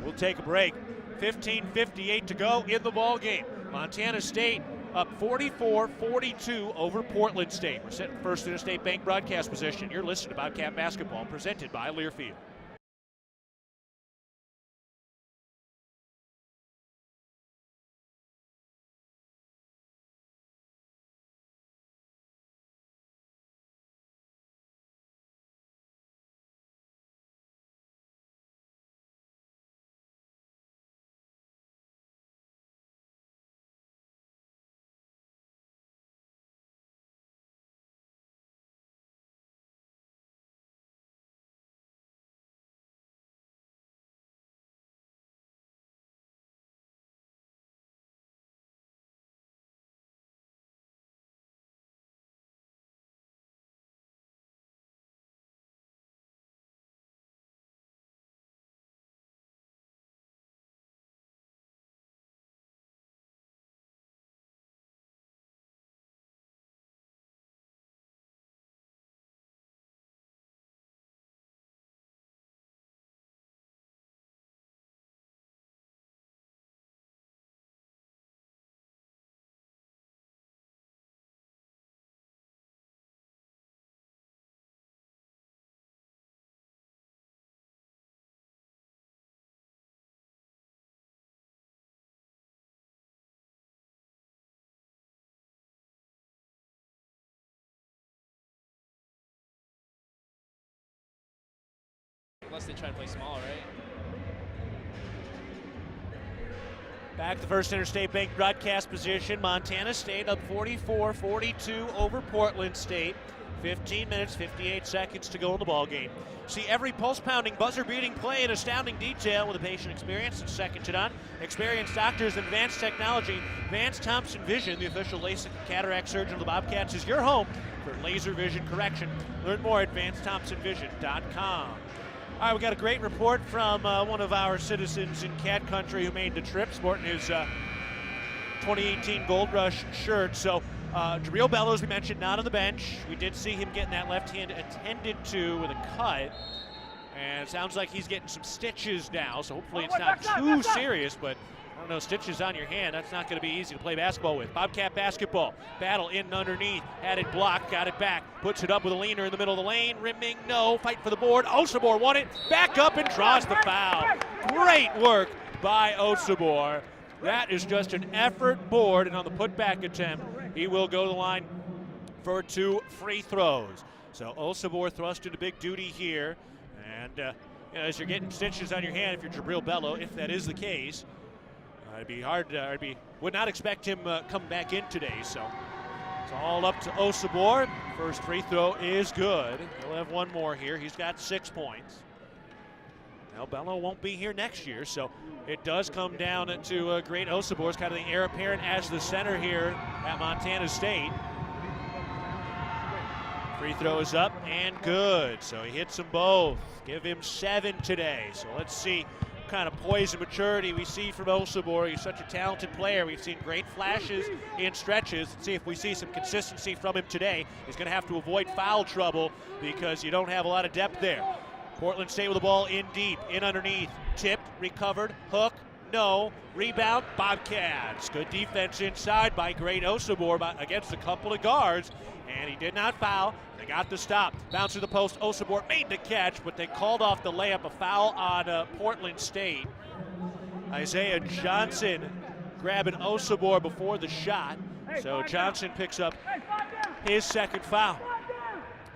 We'll take a break. 15:58 to go in the ball game. Montana State up 44-42 over Portland State. We're set in First Interstate Bank broadcast position. You're listening to Bobcat Basketball, presented by Learfield. Unless they try to play small, right? Back to First Interstate Bank broadcast position. Montana State up 44-42 over Portland State. 15 minutes, 58 seconds to go in the ball game. See every pulse-pounding, buzzer-beating play in astounding detail with a patient experience and second to none. Experienced doctors and advanced technology. Vance Thompson Vision, the official LASIK and cataract surgeon of the Bobcats, is your home for laser vision correction. Learn more at VanceThompsonVision.com. All right, we got a great report from one of our citizens in Cat Country who made the trip, sporting his 2018 Gold Rush shirt. So Jabril Bellows, we mentioned, not on the bench. We did see him getting that left hand attended to with a cut. And it sounds like he's getting some stitches now, so hopefully it's not too serious, but I don't know, stitches on your hand, that's not going to be easy to play basketball with. Bobcat basketball, Battle in and underneath, had it blocked, got it back, puts it up with a leaner in the middle of the lane, rimming, no, fight for the board, Osobor won it, back up and draws the foul. Great work by Osobor. That is just an effort board, and on the putback attempt, he will go to the line for 2 free throws. So Osobor thrust into big duty here, and as you're getting stitches on your hand if you're Jabril Bello, if that is the case. It'd be hard. Would not expect him coming back in today. So it's all up to Osobor. First free throw is good. He'll have one more here. He's got 6 points. Now Bello won't be here next year, so it does come down to Great Osobor. It's kind of the heir apparent as the center here at Montana State. Free throw is up and good. So he hits them both. Give him 7 today. So let's see what kind of poise and maturity we see from Osobor. He's such a talented player. We've seen great flashes in stretches. Let's see if we see some consistency from him today. He's going to have to avoid foul trouble because you don't have a lot of depth there. Portland State with the ball in deep, in underneath. Tipped, recovered, hook, no. Rebound, Bobcats. Good defense inside by Great Osobor against a couple of guards. And he did not foul. They got the stop. Bounce to the post. Osobor made the catch, but they called off the layup. A foul on Portland State. Isaiah Johnson grabbing Osobor before the shot. So Johnson picks up his second foul.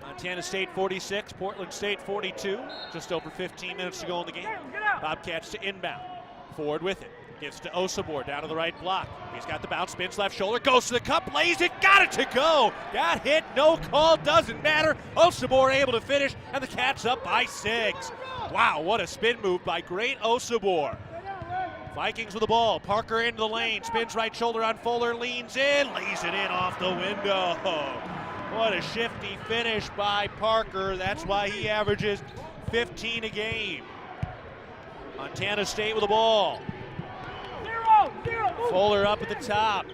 Montana State 46, Portland State 42. Just over 15 minutes to go in the game. Bobcats to inbound. Ford with it. Gives to Osobor down to the right block. He's got the bounce, spins left shoulder, goes to the cup, lays it, got it to go. Got hit, no call, doesn't matter. Osobor able to finish, and the Cats up by 6. Wow, what a spin move by Great Osobor. Vikings with the ball. Parker into the lane, spins right shoulder on Fuller, leans in, lays it in off the window. What a shifty finish by Parker. That's why he averages 15 a game. Montana State with the ball. Fuller up at the top.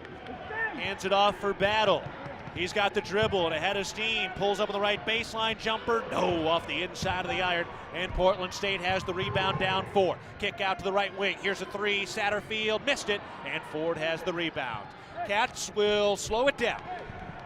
Hands it off for Battle. He's got the dribble and a head of steam. Pulls up on the right baseline jumper. No, off the inside of the iron. And Portland State has the rebound down 4. Kick out to the right wing. Here's a 3. Satterfield missed it. And Ford has the rebound. Cats will slow it down.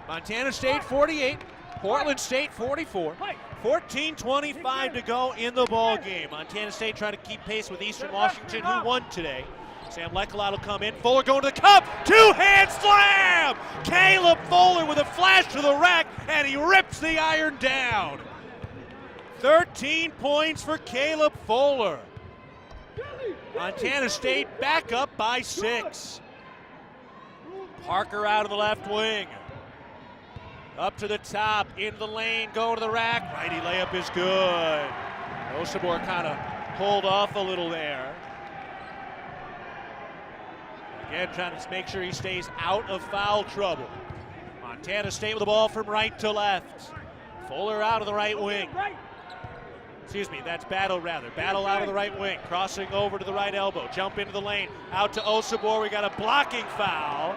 Montana State 48. Portland State 44. 14:25 to go in the ball game. Montana State trying to keep pace with Eastern Washington, who won today. Sam Leckelot will come in. Fuller going to the cup. 2-hand slam! Caleb Fuller with a flash to the rack, and he rips the iron down. 13 points for Caleb Fuller. Montana State back up by 6. Parker out of the left wing. Up to the top, into the lane, go to the rack. Righty layup is good. Osobor kind of pulled off a little there. Again, trying to make sure he stays out of foul trouble. Montana State with the ball from right to left. Fuller out of the right wing. Excuse me, that's Battle rather. Battle out of the right wing, crossing over to the right elbow. Jump into the lane, out to Osobor. We got a blocking foul.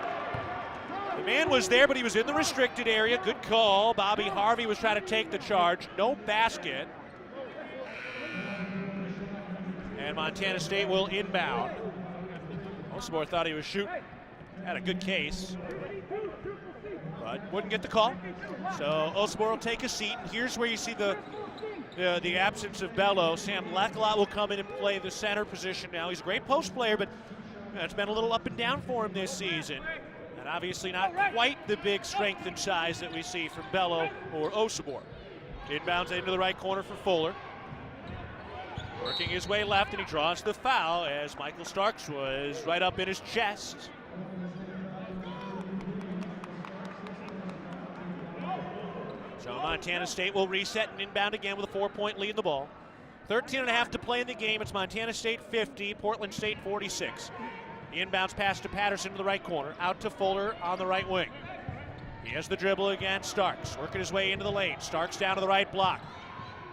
The man was there, but he was in the restricted area. Good call. Bobby Harvey was trying to take the charge. No basket. And Montana State will inbound. Osobor thought he was shooting. Had a good case, but wouldn't get the call. So Osobor will take a seat. And here's where you see the absence of Bello. Sam Leckelot will come in and play the center position now. He's a great post player, but it's been a little up and down for him this season. And obviously not quite the big strength and size that we see from Bello or Osobor. Inbounds into the right corner for Fuller. Working his way left, and he draws the foul as Michael Starks was right up in his chest. So Montana State will reset and inbound again with a 4-point lead in the ball. 13.5 to play in the game. It's Montana State 50, Portland State 46. The inbounds pass to Patterson to the right corner, out to Fuller on the right wing. He has the dribble again. Starks working his way into the lane. Starks down to the right block.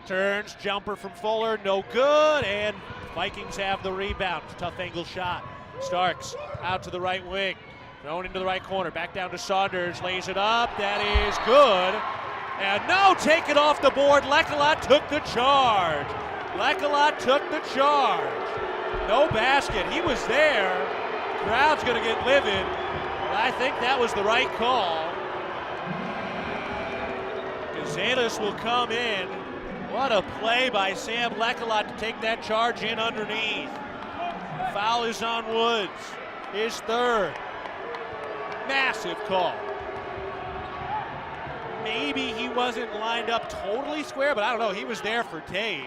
Turns, jumper from Fuller, no good, and Vikings have the rebound. Tough angle shot. Starks out to the right wing, thrown into the right corner, back down to Saunders, lays it up, that is good. And no, take it off the board. Leckelot took the charge. Leckelot took the charge. No basket, he was there. Crowd's gonna get livid, but I think that was the right call. Gazetas will come in. What a play by Sam Leckelot to take that charge in underneath. The foul is on Woods, his 3rd. Massive call. Maybe he wasn't lined up totally square, but I don't know, he was there for days.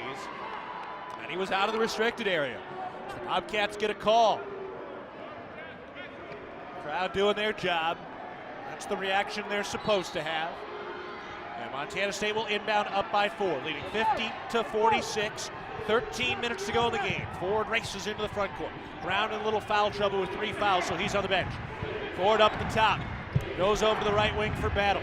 and he was out of the restricted area. So the Bobcats get a call. Crowd doing their job. That's the reaction they're supposed to have. And Montana State will inbound up by 4, leading 50-46. 13 minutes to go in the game. Ford races into the front court. Brown in a little foul trouble with 3 fouls, so he's on the bench. Ford up the top. Goes over to the right wing for Battle.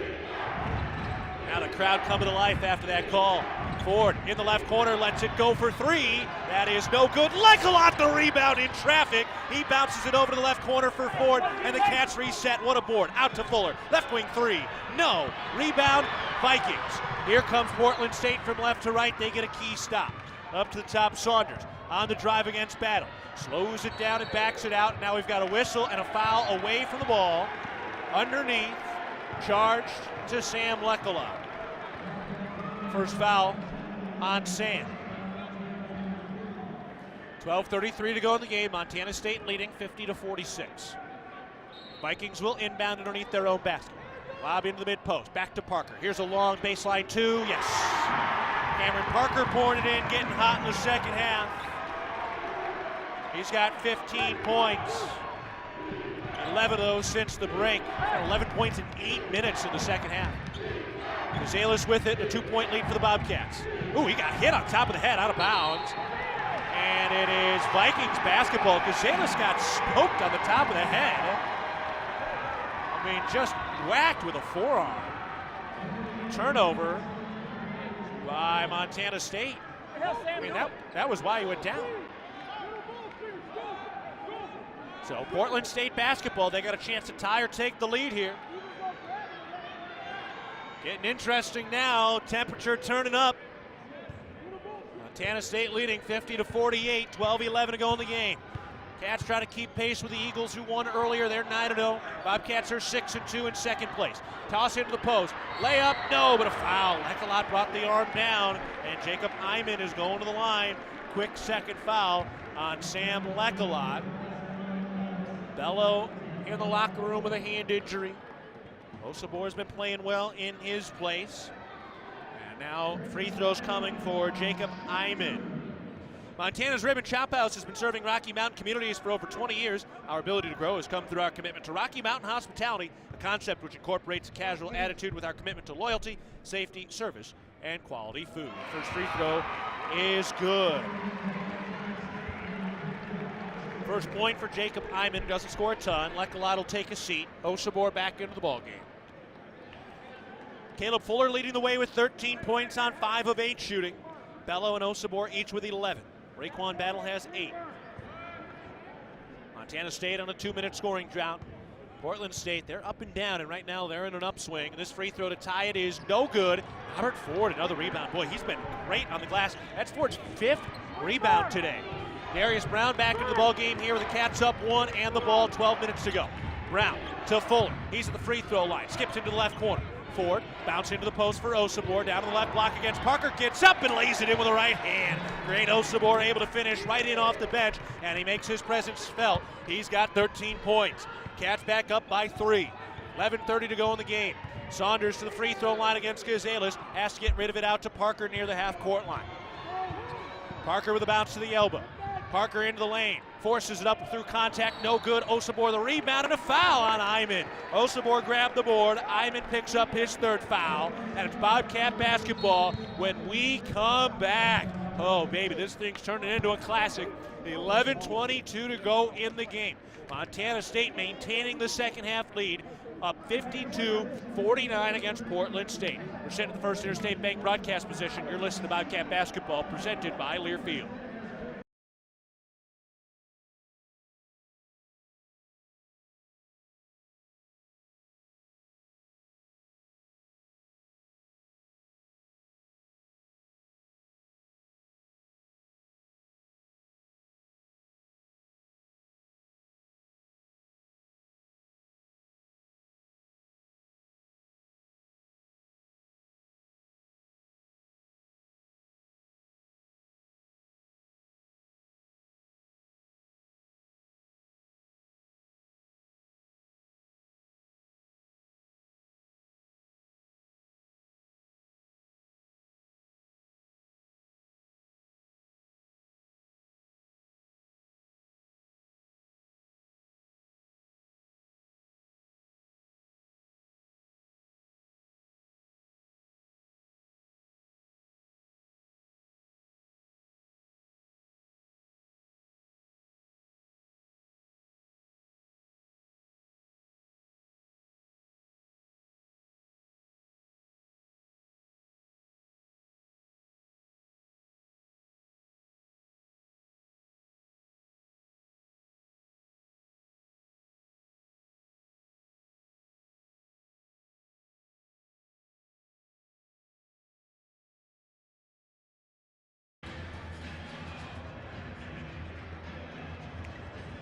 Now the crowd coming to life after that call. Ford in the left corner lets it go for 3. That is no good. Lecolot the rebound in traffic. He bounces it over to the left corner for Ford, and the Cats reset. What a board. Out to Fuller. Left wing 3. No. Rebound, Vikings. Here comes Portland State from left to right. They get a key stop. Up to the top, Saunders on the drive against Battle. Slows it down and backs it out. Now we've got a whistle and a foul away from the ball. Underneath, charged to Sam Lecolot. First foul on Sam. 12:33 to go in the game. Montana State leading 50-46. Vikings will inbound underneath their own basket. Lob into the mid post. Back to Parker. Here's a long baseline 2. Yes. Cameron Parker pouring it in, getting hot in the second half. He's got 15 points. 11 of those since the break. 11 points in 8 minutes in the second half. Cazelas with it, a 2-point lead for the Bobcats. Ooh, he got hit on top of the head, out of bounds. And it is Vikings basketball. Cazelas got smoked on the top of the head. I mean, just whacked with a forearm. Turnover by Montana State. I mean, that was why he went down. So Portland State basketball, they got a chance to tie or take the lead here. Getting interesting now, temperature turning up. Montana State leading 50-48, 12-11 to go in the game. Cats try to keep pace with the Eagles, who won earlier. They're 9-0. Bobcats are 6-2 in second place. Toss into the post. Layup, no, but a foul. Lecolot brought the arm down, and Jacob Hyman is going to the line. Quick second foul on Sam Lecolot. Bello in the locker room with a hand injury. Osabor has been playing well in his place. And now free throws coming for Jacob Hyman. Montana's Rib and Chop House has been serving Rocky Mountain communities for over 20 years. Our ability to grow has come through our commitment to Rocky Mountain hospitality, a concept which incorporates a casual attitude with our commitment to loyalty, safety, service, and quality food. First free throw is good. First point for Jacob Hyman, doesn't score a ton. Lecolot will take a seat. Osabor back into the ballgame. Caleb Fuller leading the way with 13 points on 5 of 8 shooting. Bello and Osabor each with 11. Raekwon Battle has 8. Montana State on a 2-minute scoring drought. Portland State, they're up and down, and right now they're in an upswing. This free throw to tie it is no good. Robert Ford, another rebound. Boy, he's been great on the glass. That's Ford's 5th rebound today. Darius Brown back into the ball game here with the Cats up 1 and the ball, 12 minutes to go. Brown to Fuller. He's at the free throw line. Skips into the left corner. Ford bounce into the post for Osabor. Down to the left block against Parker. Gets up and lays it in with the right hand. Great Osabor able to finish right in off the bench, and he makes his presence felt. He's got 13 points. Cats back up by 3. 11:30 to go in the game. Saunders to the free throw line against Cazelas. Has to get rid of it out to Parker near the half-court line. Parker with a bounce to the elbow. Parker into the lane. Forces it up through contact. No good. Osabor the rebound and a foul on Hyman. Osabor grabbed the board. Hyman picks up his 3rd foul. And it's Bobcat basketball when we come back. Oh, baby, this thing's turning into a classic. 11:22 to go in the game. Montana State maintaining the second half lead, up 52-49 against Portland State. We're sent to the First Interstate Bank broadcast position. You're listening to Bobcat basketball presented by Learfield.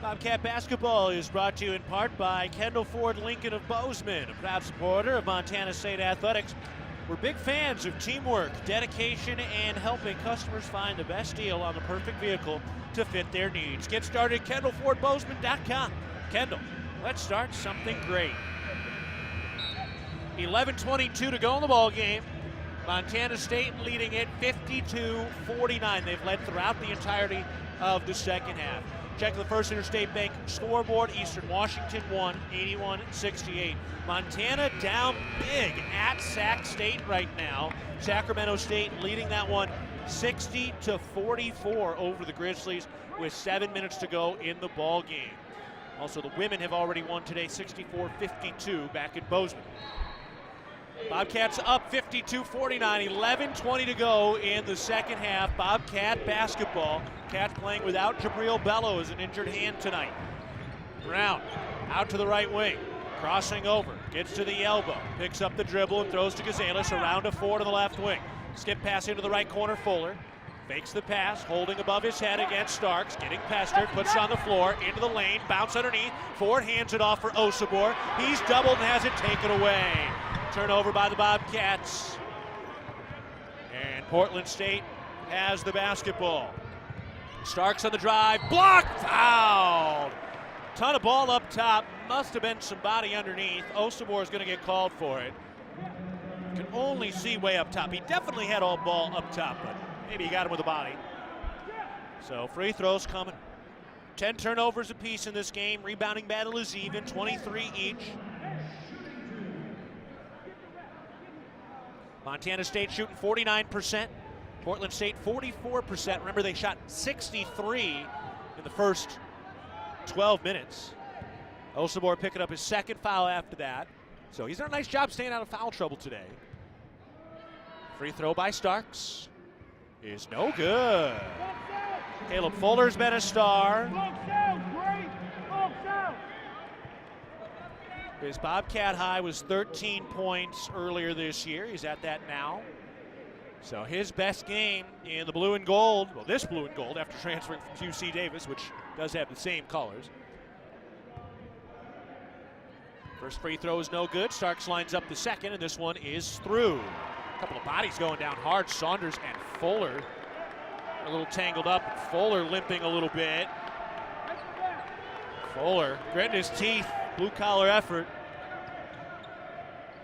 Bobcat basketball is brought to you in part by Kendall Ford Lincoln of Bozeman, a proud supporter of Montana State Athletics. We're big fans of teamwork, dedication, and helping customers find the best deal on the perfect vehicle to fit their needs. Get started at KendallFordBozeman.com. Kendall, let's start something great. 11:22 to go in the ball game. Montana State leading it 52-49. They've led throughout the entirety of the second half. Check the First Interstate Bank scoreboard. Eastern Washington won 81-68. Montana down big at Sac State right now. Sacramento State leading that one 60-44 over the Grizzlies with 7 minutes to go in the ball game. Also, the women have already won today 64-52 back in Bozeman. Bobcats up 52-49, 11:20 to go in the second half. Bobcat basketball. Cats playing without Jabril Bello as an injured hand tonight. Brown out to the right wing, crossing over, gets to the elbow, picks up the dribble and throws to Gonzalez, around to Ford to the left wing. Skip pass into the right corner, Fuller. Fakes the pass, holding above his head against Starks, getting pestered, puts it on the floor, into the lane, bounce underneath. Ford hands it off for Osobor. He's doubled and has it taken away. Turnover by the Bobcats. And Portland State has the basketball. Starks on the drive, blocked, fouled. Ton of ball up top, must have been somebody underneath. Osobor is going to get called for it. Can only see way up top. He definitely had all ball up top, but maybe he got him with the body. So free throws coming. 10 turnovers apiece in this game. Rebounding battle is even, 23 each. Montana State shooting 49%. Portland State 44%. Remember, they shot 63 in the first 12 minutes. Osobor picking up his second foul after that. So he's done a nice job staying out of foul trouble today. Free throw by Starks is no good. Caleb Fuller's been a star. His Bobcat high was 13 points earlier this year. He's at that now. So his best game in the blue and gold, well, this blue and gold after transferring from UC Davis, which does have the same colors. First free throw is no good. Starks lines up the second, and this one is through. A couple of bodies going down hard. Saunders and Fuller a little tangled up. Fuller limping a little bit. Fuller gritting his teeth. Blue collar effort.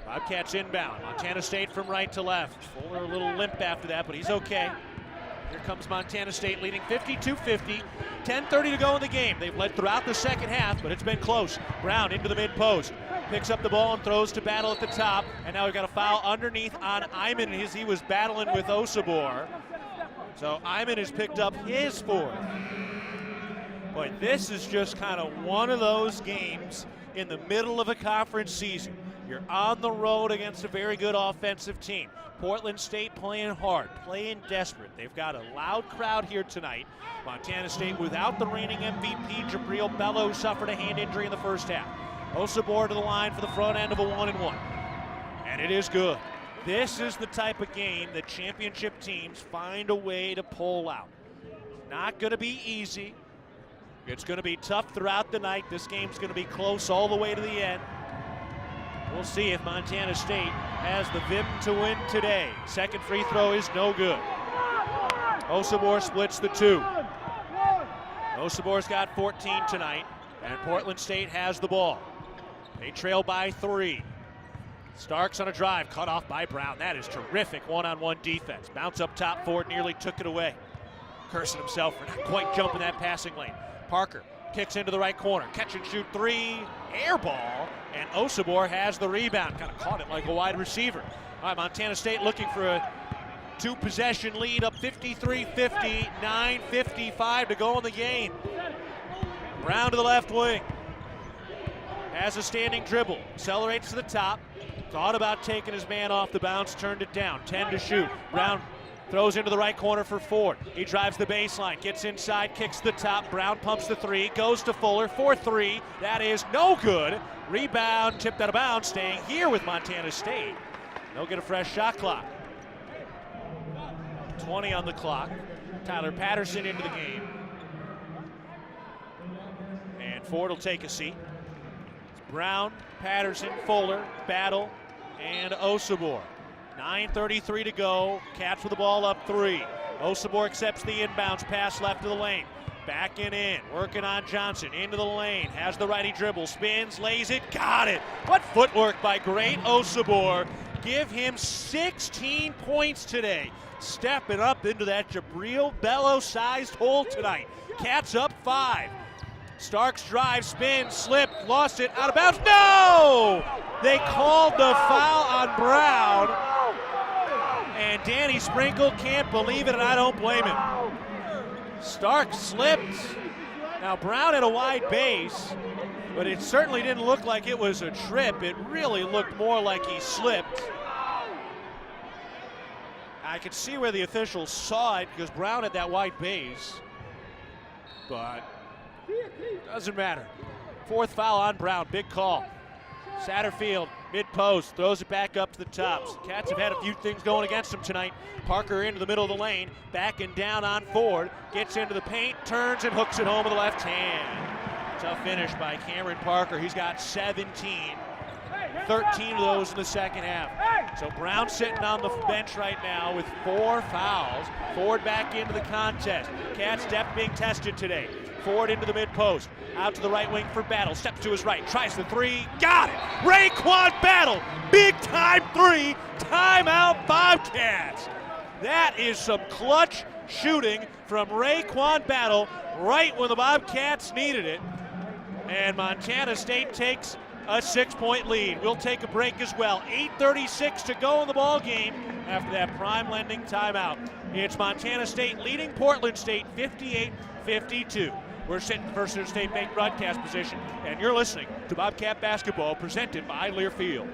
Bobcats inbound. Montana State from right to left. Fuller a little limp after that, but he's okay. Here comes Montana State leading 52-50. 10:30 to go in the game. They've led throughout the second half, but it's been close. Brown into the mid-post. Picks up the ball and throws to Battle at the top. And now we've got a foul underneath on Iman as he was battling with Osobor. So Iman has picked up his fourth. Boy, this is just kind of one of those games in the middle of a conference season. You're on the road against a very good offensive team. Portland State playing hard, playing desperate. They've got a loud crowd here tonight. Montana State without the reigning MVP, Jabril Bello, suffered a hand injury in the first half. Osobor to the line for the front end of a 1-and-1. And it is good. This is the type of game that championship teams find a way to pull out. Not going to be easy. It's going to be tough throughout the night. This game's going to be close all the way to the end. We'll see if Montana State has the vim to win today. Second free throw is no good. Osobor splits the two. Osobor's got 14 tonight, and Portland State has the ball. They trail by 3. Starks on a drive, cut off by Brown. That is terrific one-on-one defense. Bounce up top, Ford nearly took it away. Cursing himself for not quite jumping that passing lane. Parker kicks into the right corner. Catch and shoot 3. Air ball. And Osobor has the rebound. Kind of caught it like a wide receiver. All right, Montana State looking for a 2-possession lead, up 53-50. 9:55 to go in the game. Brown to the left wing. Has a standing dribble. Accelerates to the top. Thought about taking his man off the bounce. Turned it down. 10 to shoot. Brown throws into the right corner for Ford. He drives the baseline, gets inside, kicks the top. Brown pumps the 3, goes to Fuller for 3. That is no good. Rebound, tipped out of bounds, staying here with Montana State. They'll get a fresh shot clock. 20 on the clock. Tyler Patterson into the game. And Ford will take a seat. It's Brown, Patterson, Fuller, Battle, and Osobor. 9:33 to go. Cats with the ball up 3. Osobor accepts the inbounds pass left of the lane. Backing in, working on Johnson, into the lane, has the righty dribble, spins, lays it, got it. What footwork by great Osobor. Give him 16 points today. Stepping up into that Jabril Bello-sized hole tonight. Cats up 5. Starks drive, spin, slip, lost it, out of bounds. No! They called the foul on Brown. And Danny Sprinkle can't believe it, and I don't blame him. Starks slipped. Now Brown had a wide base, but it certainly didn't look like it was a trip. It really looked more like he slipped. I could see where the officials saw it because Brown had that wide base, but doesn't matter. 4th foul on Brown, big call. Satterfield, mid-post, throws it back up to the tops. Cats have had a few things going against them tonight. Parker into the middle of the lane, backing down on Ford, gets into the paint, turns and hooks it home with the left hand. Tough finish by Cameron Parker. He's got 17. 13 of those in the second half. So Brown sitting on the bench right now with 4 fouls. Ford back into the contest. Cats depth being tested today. Ford into the mid-post. Out to the right wing for Battle. Steps to his right. Tries the 3. Got it! Raekwon Battle! Big time 3. Timeout Bobcats! That is some clutch shooting from Raekwon Battle right when the Bobcats needed it. And Montana State takes a 6-point lead. We'll take a break as well. 8:36 to go in the ball game after that prime lending timeout. It's Montana State leading Portland State 58-52. We're sitting in First Interstate Bank broadcast position, and you're listening to Bobcat Basketball presented by Learfield.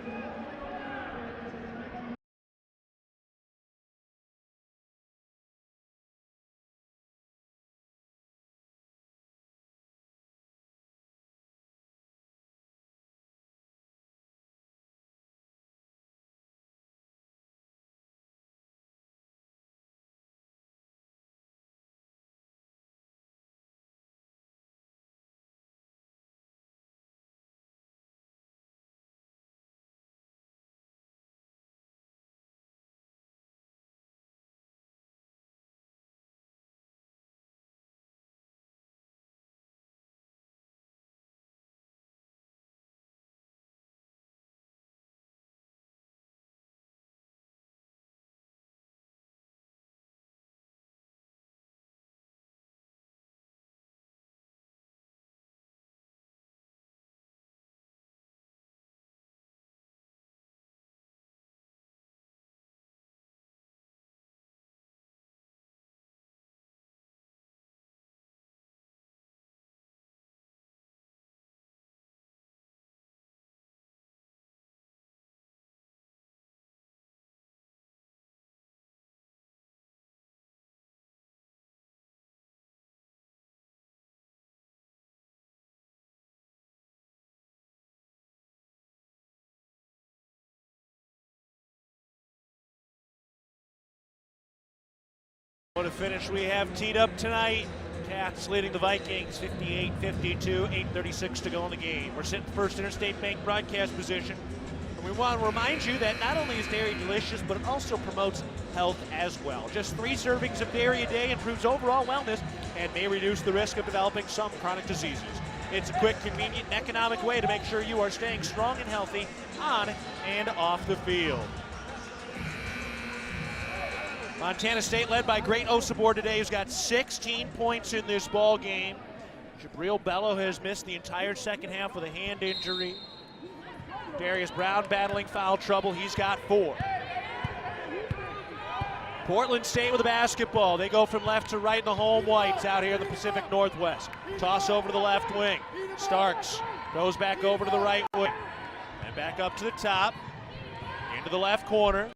What a finish we have teed up tonight. Cats leading the Vikings 58-52, 8:36 to go in the game. We're sitting First Interstate Bank broadcast position. And we want to remind you that not only is dairy delicious, but it also promotes health as well. Just 3 servings of dairy a day improves overall wellness and may reduce the risk of developing some chronic diseases. It's a quick, convenient, and economic way to make sure you are staying strong and healthy on and off the field. Montana State led by great Osobor today, who's got 16 points in this ball game. Jabril Bello has missed the entire second half with a hand injury. Darius Brown battling foul trouble. He's got 4. Portland State with the basketball. They go from left to right in the home whites out here in the Pacific Northwest. Toss over to the left wing. Starks goes back over to the right wing. And back up to the top. Into the left corner.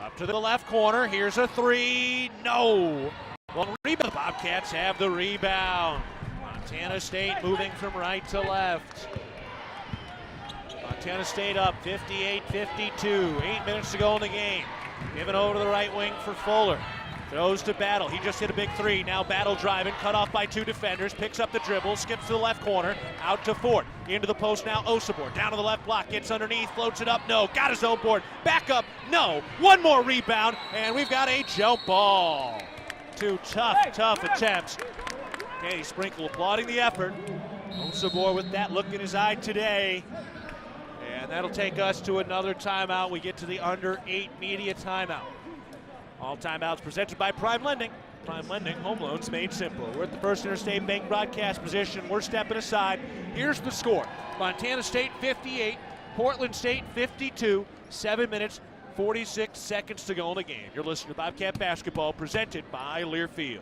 Up to the left corner. Here's a 3. No. Well, rebound. The Bobcats have the rebound. Montana State moving from right to left. Montana State up 58-52. 8 minutes to go in the game. Given over to the right wing for Fuller. Throws to Battle. He just hit a big three. Now Battle driving, cut off by 2 defenders. Picks up the dribble, skips to the left corner. Out to Ford. Into the post now. Osibor down to the left block. Gets underneath. Floats it up. No. Got his own board. Back up. No. One more rebound. And we've got a jump ball. 2 tough attempts. Katie Sprinkle applauding the effort. Osibor with that look in his eye today. And that'll take us to another timeout. We get to the under 8 media timeout. All timeouts presented by Prime Lending. Prime Lending, home loans made simple. We're at the First Interstate Bank broadcast position. We're stepping aside. Here's the score. Montana State 58, Portland State 52, 7 minutes, 46 seconds to go in the game. You're listening to Bobcat Basketball presented by Learfield.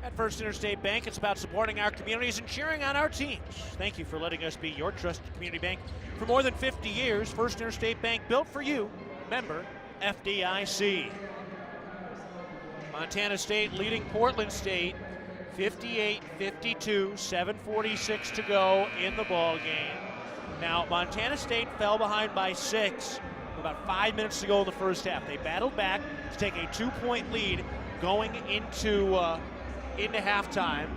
At First Interstate Bank, it's about supporting our communities and cheering on our teams. Thank you for letting us be your trusted community bank for more than 50 years. First Interstate Bank, built for you. Member FDIC. Montana State leading Portland State 58-52, 7:46 to go in the ball game. Now, Montana State fell behind by 6 with about 5 minutes to go in the first half. They battled back to take a 2-point lead going into halftime,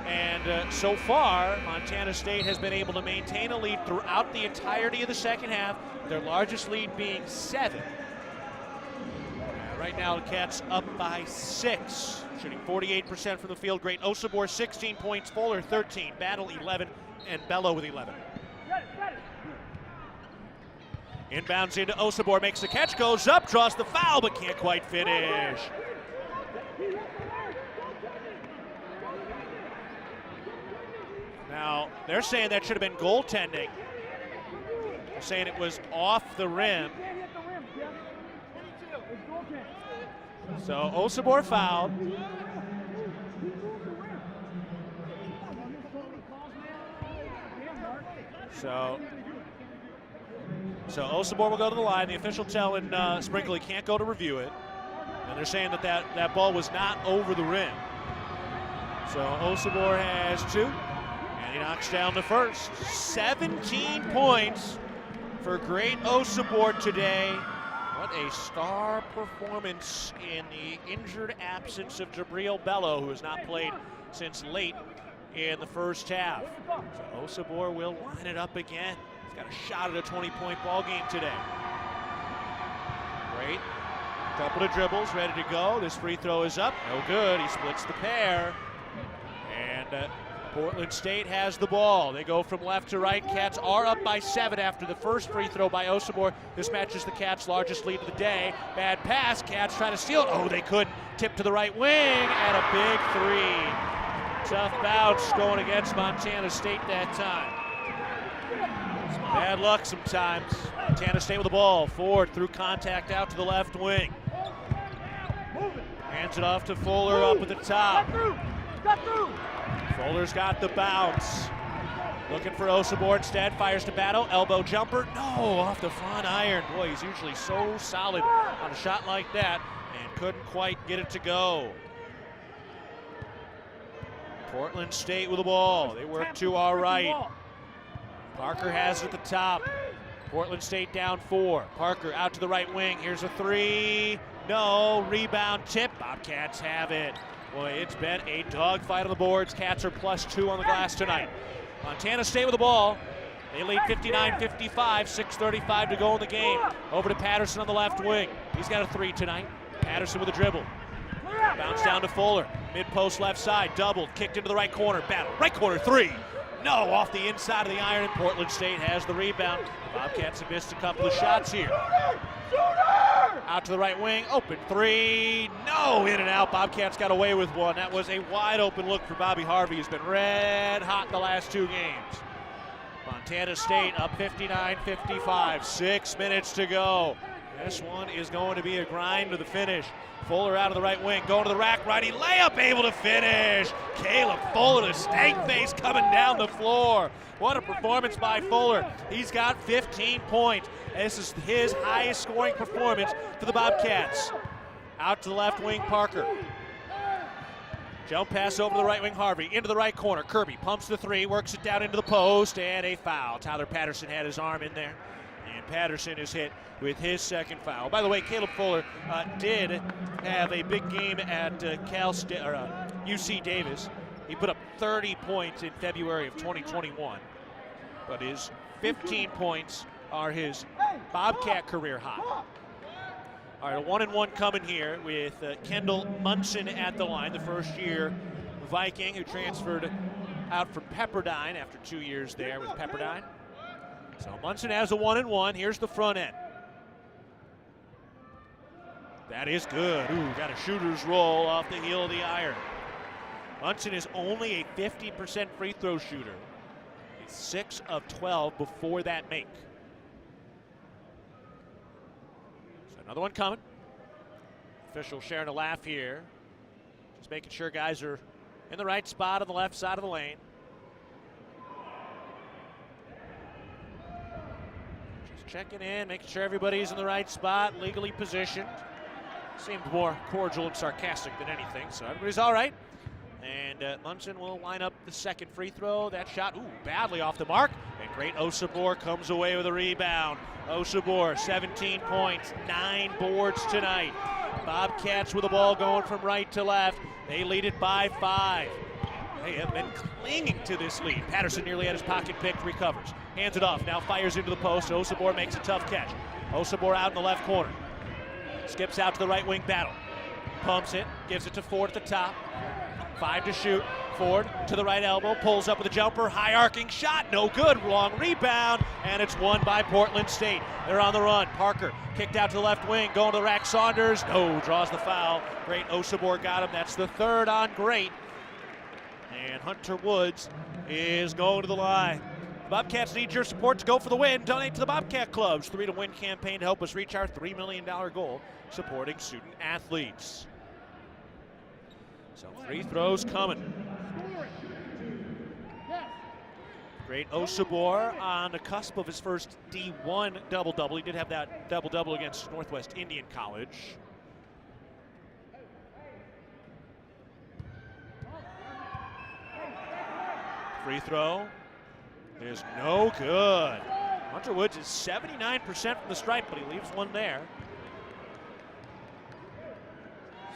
and so far Montana State has been able to maintain a lead throughout the entirety of the second half, their largest lead being 7. Right now the Cats up by 6, shooting 48% from the field. Great. Osibor 16 points, Fuller 13, Battle 11, and Bello with 11. Inbounds into Osibor, makes the catch, goes up, draws the foul, but can't quite finish. Now, they're saying that should have been goaltending. They're saying it was off the rim. So Osibor fouled. So Osibor will go to the line. The official telling Sprinkle he can't go to review it. And they're saying that ball was not over the rim. So Osibor has 2. He knocks down the first. 17 points for great Osibor today. What a star performance in the injured absence of Jabril Bello, who has not played since late in the first half. So Osibor will line it up again. He's got a shot at a 20-point ball game today. Great. Couple of dribbles, ready to go. This free throw is up. No good. He splits the pair. And Portland State has the ball. They go from left to right. Cats are up by 7 after the first free throw by Osibor. This matches the Cats' largest lead of the day. Bad pass. Cats trying to steal it. Oh, they couldn't. Tip to the right wing and a big 3. Tough bounce going against Montana State that time. Bad luck sometimes. Montana State with the ball. Ford through contact out to the left wing. Hands it off to Fuller up at the top. Fuller's got the bounce. Looking for Osobor instead, fires to Battle, elbow jumper, no, off the front iron. Boy, he's usually so solid on a shot like that and couldn't quite get it to go. Portland State with the ball. They work to our right. Parker has it at the top. Portland State down 4. Parker out to the right wing. Here's a 3. No, rebound tip. Bobcats have it. Boy, it's been a dogfight on the boards. Cats are +2 on the glass tonight. Montana State with the ball. They lead 59-55, 6:35 to go in the game. Over to Patterson on the left wing. He's got a 3 tonight. Patterson with a dribble. Bounce down to Fuller. Mid-post left side. Doubled. Kicked into the right corner. Battle. Right corner 3. No, off the inside of the iron. Portland State has the rebound. Bobcats have missed a couple of shots here. Out to the right wing. Open 3. No, in and out. Bobcats got away with one. That was a wide open look for Bobby Harvey. He's been red hot the last 2 games. Montana State up 59-55. 6 minutes to go. This one is going to be a grind to the finish. Fuller out of the right wing, going to the rack, righty layup, able to finish. Caleb Fuller, the steak face coming down the floor. What a performance by Fuller. He's got 15 points. This is his highest scoring performance for the Bobcats. Out to the left wing, Parker. Jump pass over to the right wing, Harvey. Into the right corner, Kirby pumps the 3, works it down into the post, and a foul. Tyler Patterson had his arm in there, and Patterson is hit with his 2nd foul. By the way, Caleb Fuller did have a big game at UC Davis. He put up 30 points in February of 2021, but his 15 points are his Bobcat career high. All right, a 1-and-1 coming here with Kendall Munson at the line, the first-year Viking who transferred out from Pepperdine after 2 years there with Pepperdine. So Munson has a 1-and-1. Here's the front end. That is good. Ooh, got a shooter's roll off the heel of the iron. Munson is only a 50% free throw shooter. He's 6 of 12 before that make. So another one coming. Official sharing a laugh here. Just making sure guys are in the right spot on the left side of the lane. Just checking in, making sure everybody's in the right spot, legally positioned. Seemed more cordial and sarcastic than anything, so everybody's all right. And Munson will line up the 2nd free throw. That shot, badly off the mark. And great Osobor comes away with a rebound. Osobor, 17 points, 9 boards tonight. Bobcats with the ball going from right to left. They lead it by 5. They have been clinging to this lead. Patterson nearly had his pocket picked, recovers. Hands it off, now fires into the post. Osobor makes a tough catch. Osobor out in the left corner. Skips out to the right wing, Battle. Pumps it, gives it to Ford at the top. 5 to shoot. Ford to the right elbow, pulls up with a jumper, high arcing shot, no good, long rebound, and it's won by Portland State. They're on the run. Parker kicked out to the left wing, going to the rack. Saunders, no, draws the foul. Great Osobor got him. That's the 3rd on Great. And Hunter Woods is going to the line. The Bobcats need your support to go for the win. Donate to the Bobcat Club's 3 to Win campaign to help us reach our $3 million goal supporting student athletes. So free throws coming. Great Osobor on the cusp of his first D1 double-double. He did have that double-double against Northwest Indian College. Free throw is no good. Hunter Woods is 79% from the stripe, but he leaves one there.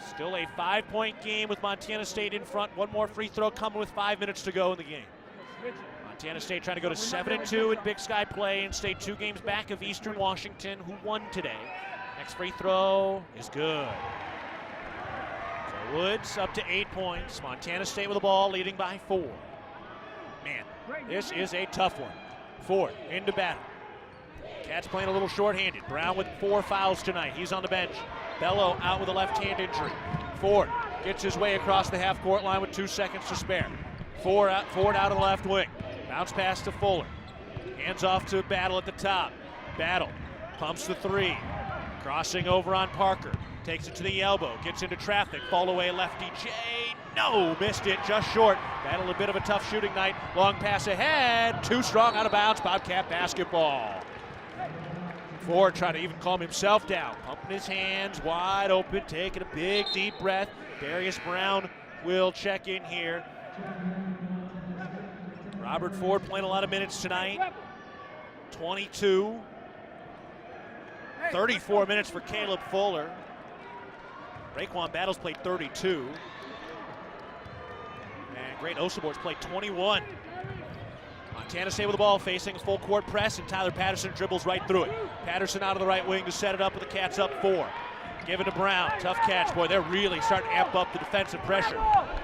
Still a 5-point game with Montana State in front. One more free throw coming with 5 minutes to go in the game. Montana State trying to go to 7-2 in Big Sky play and stay 2 games back of Eastern Washington, who won today. Next free throw is good. So Woods up to 8 points. Montana State with the ball, leading by 4. Man, this is a tough one. Ford into battle. Cats playing a little shorthanded. Brown with 4 fouls tonight. He's on the bench. Bello out with a left hand injury. Ford gets his way across the half-court line with 2 seconds to spare. Ford out of the left wing. Bounce pass to Fuller. Hands off to Battle at the top. Battle pumps the 3. Crossing over on Parker. Takes it to the elbow. Gets into traffic. Fall away lefty J. No, missed it just short. Battle a bit of a tough shooting night. Long pass ahead. Too strong, out of bounds. Bobcat basketball. Ford trying to even calm himself down. Pumping his hands wide open, taking a big deep breath. Darius Brown will check in here. Robert Ford playing a lot of minutes tonight. 22. 34 minutes for Caleb Fuller. Raekwon Battles played 32. And Great Osabor's played 21. Montana State with the ball, facing a full court press, and Tyler Patterson dribbles right through it. Patterson out of the right wing to set it up with the Cats up 4. Give it to Brown. Tough catch. Boy, they're really starting to amp up the defensive pressure.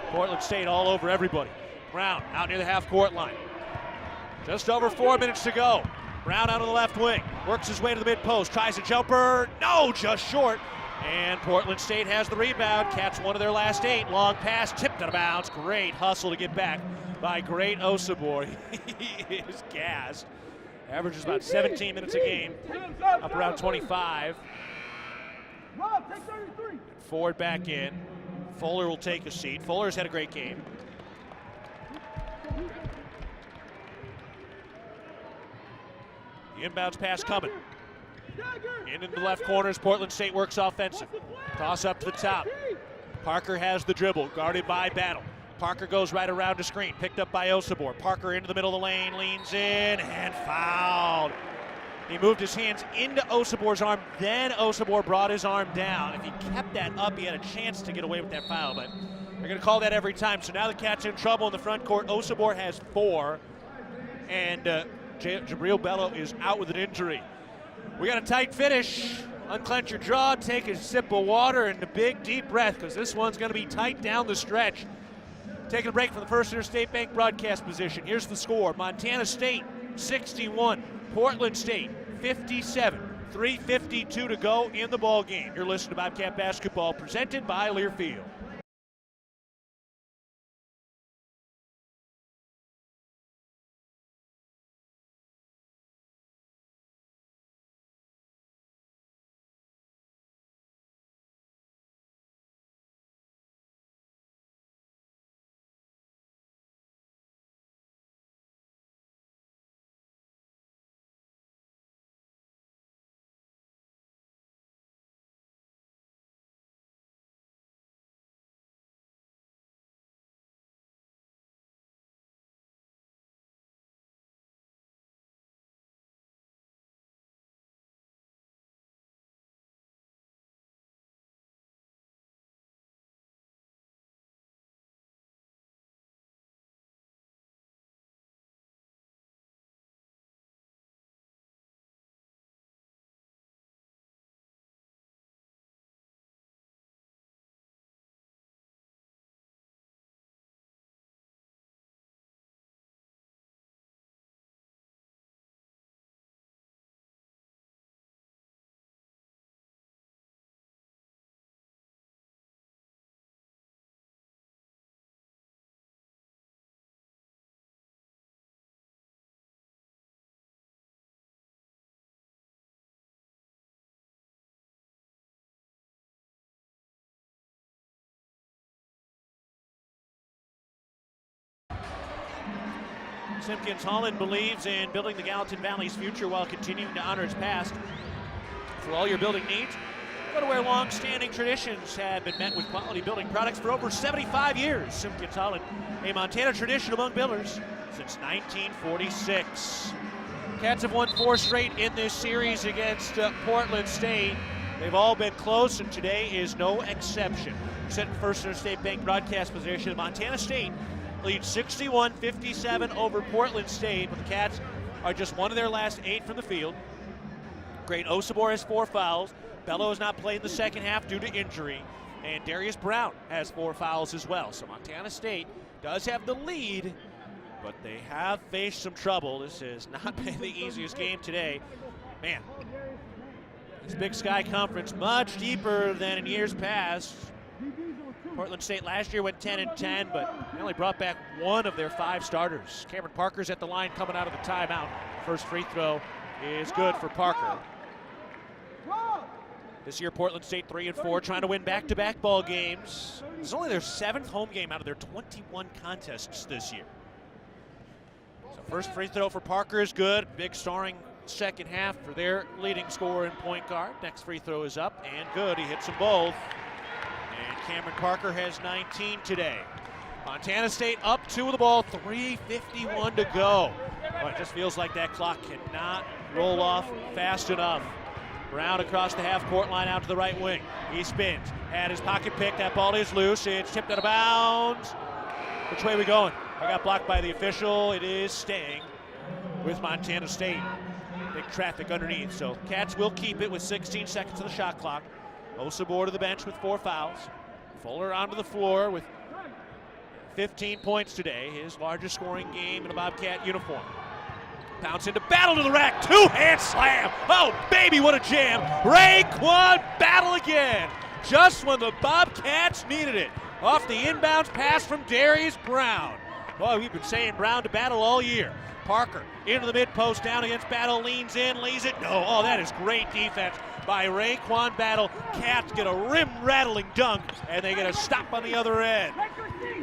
Portland State all over everybody. Brown out near the half-court line. Just over 4 minutes to go. Brown out on the left wing. Works his way to the mid-post. Tries a jumper. No, just short. And Portland State has the rebound. Cats one of their last 8. Long pass, tipped out of bounds. Great hustle to get back by Great Osabor. He is gassed. Averages about 17 minutes a game. Up around 25. Ford back in. Fuller will take a seat. Fuller's had a great game. The inbounds pass coming. Into the left corners, Portland State works offensive. Toss up to the top. Parker has the dribble, guarded by Battle. Parker goes right around the screen, picked up by Osabor. Parker into the middle of the lane, leans in, and fouled. He moved his hands into Osabor's arm, then Osabor brought his arm down. If he kept that up, he had a chance to get away with that foul, but they're going to call that every time. So now the Cats in trouble in the front court. Osabor has 4, and Jabril Bello is out with an injury. We got a tight finish. Unclench your jaw, take a sip of water, and a big deep breath, because this one's going to be tight down the stretch. Taking a break from the First Interstate Bank broadcast position. Here's the score. Montana State 61, Portland State 57. 3:52 to go in the ball game. You're listening to Bobcat Basketball, presented by Learfield. Simpkins Holland believes in building the Gallatin Valley's future while continuing to honor its past. For all your building needs, go to where long-standing traditions have been met with quality building products for over 75 years. Simpkins Holland, a Montana tradition among builders since 1946. Cats have won 4 straight in this series against Portland State. They've all been close, and today is no exception. Set in First Interstate Bank broadcast position, Montana State leads 61-57 over Portland State, but the Cats are just one of their last 8 from the field. Great Osabor has 4 fouls. Bello has not played in the second half due to injury. And Darius Brown has 4 fouls as well. So Montana State does have the lead, but they have faced some trouble. This has not been the easiest game today. Man, this Big Sky Conference much deeper than in years past. Portland State last year went 10-10, but they only brought back 1 of their 5 starters. Cameron Parker's at the line coming out of the timeout. First free throw is good for Parker. This year, Portland State 3-4, trying to win back-to-back ball games. This is only their 7th home game out of their 21 contests this year. So first free throw for Parker is good. Big starring second half for their leading scorer and point guard. Next free throw is up and good. He hits them both. And Cameron Parker has 19 today. Montana State up 2 with the ball, 3:51 to go. Well, it just feels like that clock cannot roll off fast enough. Brown across the half-court line out to the right wing. He spins, had his pocket pick. That ball is loose. It's tipped out of bounds. Which way are we going? I got blocked by the official. It is staying with Montana State. Big traffic underneath, so Cats will keep it with 16 seconds of the shot clock. Osabor to the bench with 4 fouls. Fuller onto the floor with 15 points today, his largest scoring game in a Bobcat uniform. Bounce into Battle to the rack, 2-hand slam. Oh, baby, what a jam. Raekwon Battle again, just when the Bobcats needed it. Off the inbounds pass from Darius Brown. Boy, we've been saying Brown to Battle all year. Parker into the mid-post, down against Battle, leans in, lays it. No, oh, that is great defense by Raekwon Battle. Cats get a rim-rattling dunk, and they get a stop on the other end.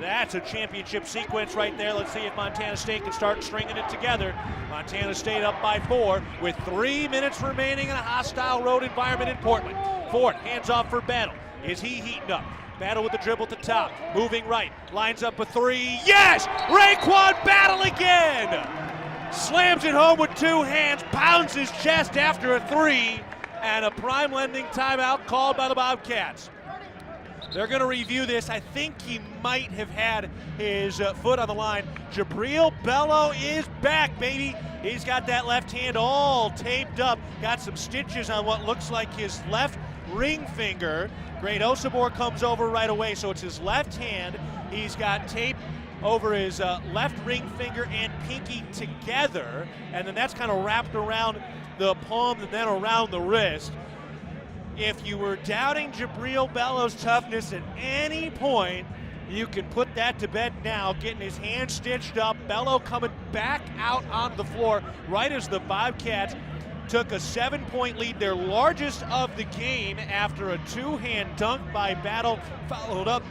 That's a championship sequence right there. Let's see if Montana State can start stringing it together. Montana State up by 4 with 3 minutes remaining in a hostile road environment in Portland. Ford hands off for Battle. Is he heating up? Battle with the dribble at the top, moving right, lines up a 3. Yes! Raekwon Battle again! Slams it home with 2 hands, pounds his chest after a 3, and a prime lending timeout called by the Bobcats. They're going to review this. I think he might have had his foot on the line. Jabril Bello is back, baby. He's got that left hand all taped up. Got some stitches on what looks like his left ring finger. Great Osabor comes over right away, so it's his left hand. He's got tape over his left ring finger and pinky together, and then that's kind of wrapped around the palm and then around the wrist. If you were doubting Jabril Bello's toughness at any point, you can put that to bed now, getting his hand stitched up. Bello coming back out on the floor right as the Bobcats took a 7-point lead, their largest of the game, after a 2-hand dunk by Battle, followed up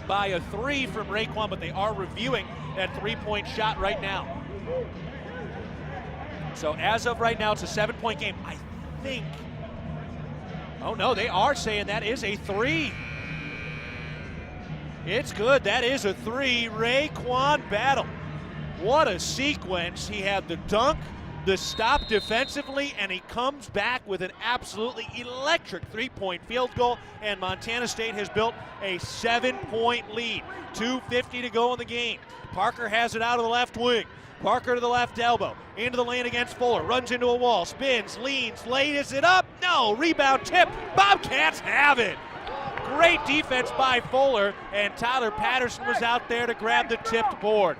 by a 3 from Raekwon, but they are reviewing that 3-point shot right now. So as of right now, it's a 7-point game. I think, oh no, they are saying that is a 3. It's good, that is a 3. Raekwon Battle. What a sequence. He had the dunk, the stop defensively, and he comes back with an absolutely electric 3-point field goal, and Montana State has built a 7-point lead. 2:50 to go in the game. Parker has it out of the left wing. Parker to the left elbow, into the lane against Fuller, runs into a wall, spins, leans, lays it up, no, rebound tip, Bobcats have it. Great defense by Fuller, and Tyler Patterson was out there to grab the tipped board.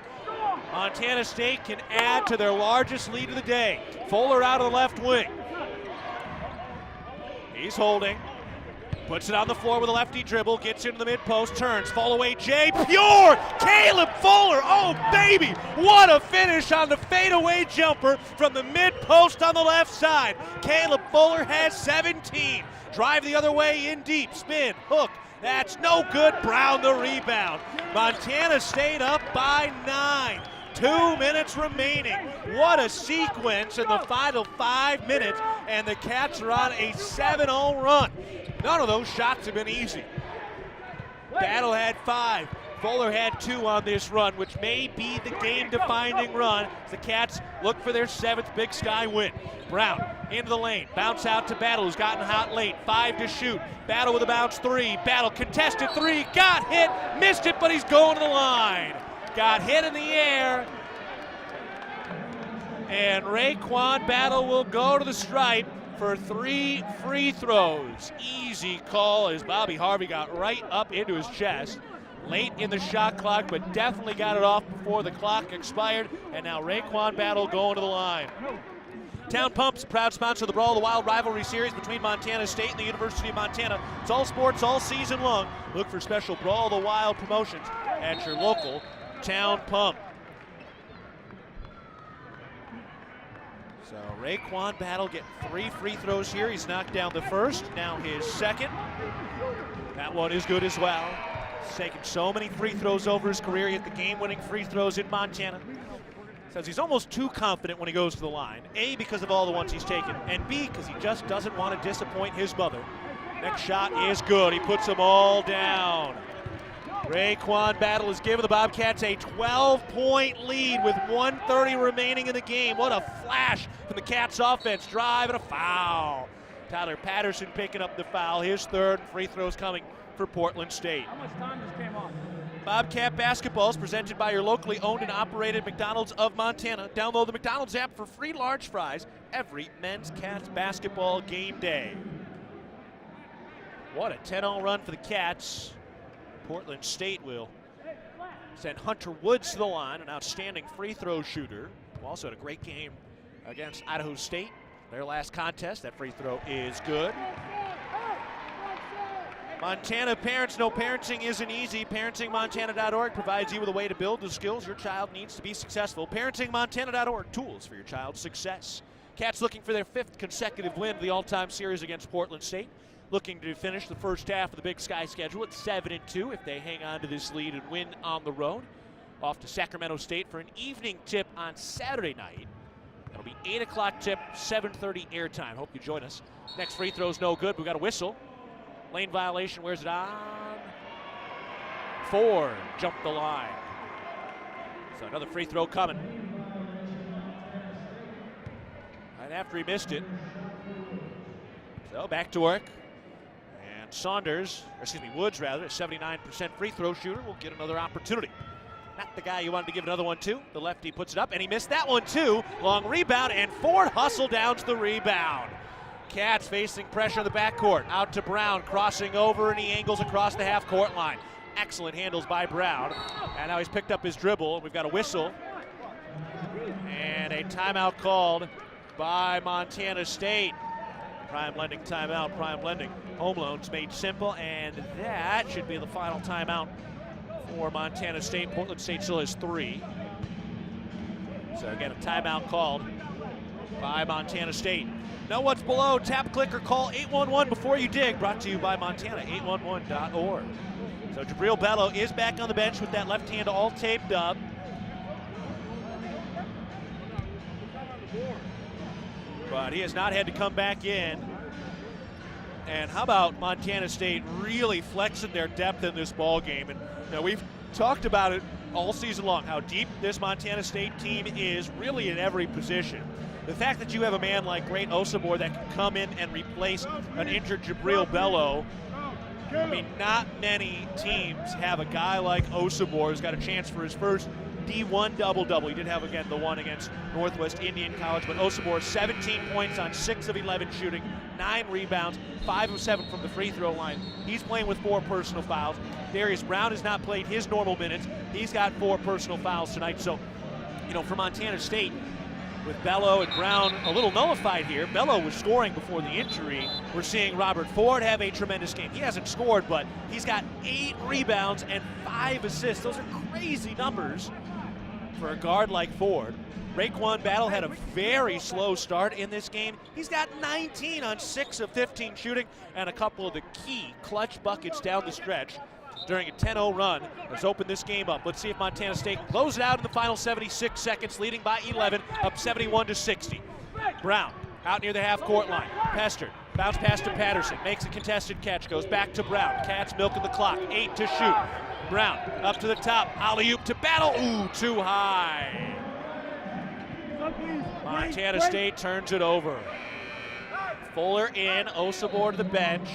Montana State can add to their largest lead of the day. Fuller out of the left wing. He's holding. Puts it on the floor with a lefty dribble. Gets into the mid-post. Turns. Fall away. Jay. Pure. Caleb Fuller. Oh, baby. What a finish on the fadeaway jumper from the mid-post on the left side. Caleb Fuller has 17. Drive the other way in deep. Spin. Hook. That's no good. Brown the rebound. Montana State up by 9. 2 minutes remaining. What a sequence in the final 5 minutes, and the Cats are on a 7-0 run. None of those shots have been easy. Battle had 5. Fuller had 2 on this run, which may be the game-defining run as the Cats look for their 7th Big Sky win. Brown into the lane, bounce out to Battle, who's gotten hot late. 5 to shoot. Battle with a bounce 3. Battle contested 3, got hit, missed it, but he's going to the line. Got hit in the air, and Raekwon Battle will go to the stripe for 3 free throws. Easy call as Bobby Harvey got right up into his chest. Late in the shot clock, but definitely got it off before the clock expired, and now Raekwon Battle going to the line. Town Pumps, proud sponsor of the Brawl of the Wild rivalry series between Montana State and the University of Montana. It's all sports all season long. Look for special Brawl of the Wild promotions at your local Town Pump. So Raekwon Battle getting 3 free throws here. He's knocked down the first, now his second. That one is good as well. He's taken so many free throws over his career. He hit the game-winning free throws in Montana. Says he's almost too confident when he goes to the line. A, because of all the ones he's taken, and B, because he just doesn't want to disappoint his mother. Next shot is good. He puts them all down. Raekwon Battle has given the Bobcats a 12-point lead with 1:30 remaining in the game. What a flash from the Cats offense. Drive and a foul. Tyler Patterson picking up the foul. His third. Free throws coming for Portland State. How much time just came on? Bobcat basketball is presented by your locally owned and operated McDonald's of Montana. Download the McDonald's app for free large fries every men's Cats basketball game day. What a 10-0 run for the Cats. Portland State will send Hunter Woods to the line, an outstanding free throw shooter, who also had a great game against Idaho State. Their last contest, that free throw is good. Montana parents know parenting isn't easy. ParentingMontana.org provides you with a way to build the skills your child needs to be successful. ParentingMontana.org, tools for your child's success. Cats looking for their 5th consecutive win of the all-time series against Portland State. Looking to finish the first half of the Big Sky schedule at 7-2 if they hang on to this lead and win on the road. Off to Sacramento State for an evening tip on Saturday night. It'll be 8 o'clock tip, 7:30 airtime. Hope you join us. Next free throw's no good. We've got a whistle. Lane violation, where's it on? Ford jumped the line. So another free throw coming. Right after he missed it. So back to work. And Woods rather, a 79% free throw shooter, will get another opportunity. Not the guy you wanted to give another one to. The lefty puts it up, and he missed that one too. Long rebound, and Ford hustle downs the rebound. Cats facing pressure in the backcourt. Out to Brown, crossing over, and he angles across the half-court line. Excellent handles by Brown. And now he's picked up his dribble. We've got a whistle. And a timeout called by Montana State. Prime Lending timeout. Prime Lending home loans made simple, and that should be the final timeout for Montana State. Portland State still has 3. So again, a timeout called by Montana State. Know what's below? Tap, click, or call 811 before you dig. Brought to you by Montana811.org. So Jabril Bello is back on the bench with that left hand all taped up. But he has not had to come back in. And how about Montana State really flexing their depth in this ball game? And we've talked about it all season long, how deep this Montana State team is really in every position. The fact that you have a man like Great Osibor that can come in and replace an injured Jabril Bello, I mean, not many teams have a guy like Osibor who's got a chance for his first D1 double-double. He did have, again, the one against Northwest Indian College, but Osibor 17 points on 6 of 11 shooting, 9 rebounds, 5 of 7 from the free throw line. He's playing with 4 personal fouls. Darius Brown has not played his normal minutes. He's got 4 personal fouls tonight. So, for Montana State, with Bello and Brown a little nullified here. Bello was scoring before the injury. We're seeing Robert Ford have a tremendous game. He hasn't scored, but he's got 8 rebounds and 5 assists. Those are crazy numbers for a guard like Ford. Raekwon Battle had a very slow start in this game. He's got 19 on 6 of 15 shooting and a couple of the key clutch buckets down the stretch during a 10-0 run. Let's open this game up. Let's see if Montana State can close it out in the final 76 seconds, leading by 11, up 71-60. Brown out near the half-court line. Pestered. Bounce pass to Patterson. Makes a contested catch. Goes back to Brown. Cats milking the clock. 8 to shoot. Brown up to the top. Alley-oop to Battle. Ooh, too high. Montana State turns it over. Fuller in. Osibor to the bench.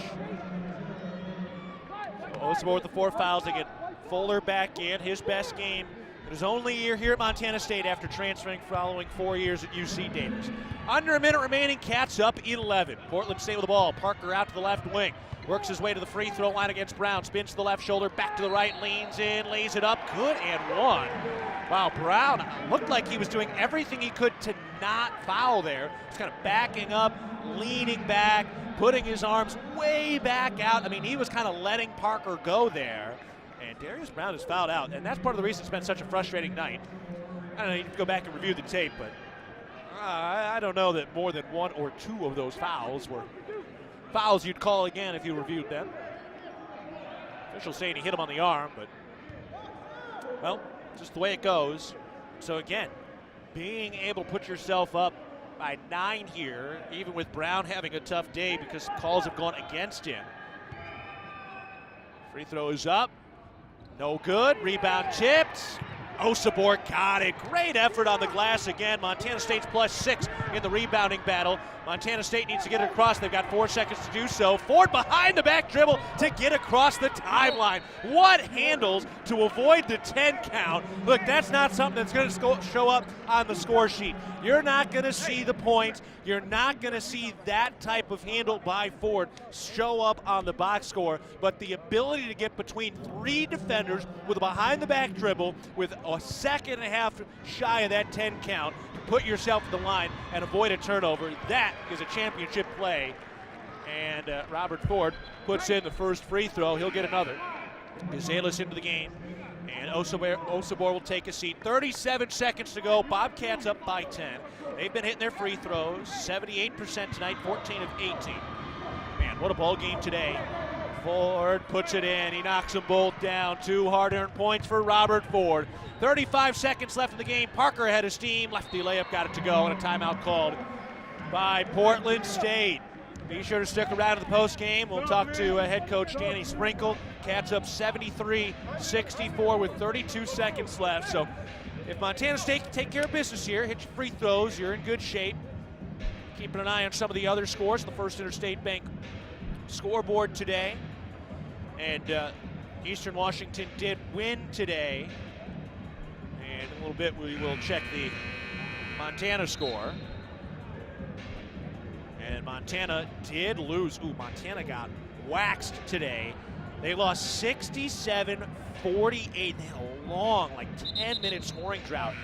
Osibor with the 4 fouls. They get Fuller back in, his best game in his only year here at Montana State after transferring following 4 years at UC Davis. Under a minute remaining, Cats up 11. Portland State with the ball. Parker out to the left wing. Works his way to the free throw line against Brown. Spins to the left shoulder, back to the right, leans in, lays it up. Good and one. Wow, Brown looked like he was doing everything he could to not foul there. He's kind of backing up, leaning back, putting his arms way back out. I mean, he was kind of letting Parker go there. And Darius Brown is fouled out, and that's part of the reason it's been such a frustrating night. I don't know, you can go back and review the tape, but I don't know that more than one or two of those fouls were fouls you'd call again if you reviewed them. Officials saying he hit him on the arm, but, well, just the way it goes. So again, being able to put yourself up by 9 here, even with Brown having a tough day because calls have gone against him. Free throw is up. No good. Rebound tipped. Osobor got it. Great effort on the glass again. Montana State's +6 in the rebounding battle. Montana State needs to get it across. They've got 4 seconds to do so. Ford behind the back dribble to get across the timeline. What handles to avoid the 10 count. Look, that's not something that's going to show up on the score sheet. You're not going to see the points. You're not going to see that type of handle by Ford show up on the box score. But the ability to get between 3 defenders with a behind the back dribble with a second and a half shy of that 10 count, put yourself at the line and avoid a turnover. That is a championship play. And Robert Ford puts in the first free throw. He'll get another. Gonzalez into the game. And Osobor will take a seat. 37 seconds to go. Bobcats up by 10. They've been hitting their free throws. 78% tonight, 14 of 18. Man, what a ball game today. Ford puts it in. He knocks them both down. 2 hard-earned points for Robert Ford. 35 seconds left in the game. Parker ahead of steam. Lefty layup got it to go, and a timeout called by Portland State. Be sure to stick around to the post game. We'll talk to head coach Danny Sprinkle. Cats up 73-64 with 32 seconds left. So if Montana State can take care of business here, hit your free throws, you're in good shape. Keeping an eye on some of the other scores on the First Interstate Bank scoreboard today. And Eastern Washington did win today. And in a little bit we will check the Montana score. And Montana did lose. Ooh, Montana got waxed today. They lost 67-48. They had a long, 10-minute scoring drought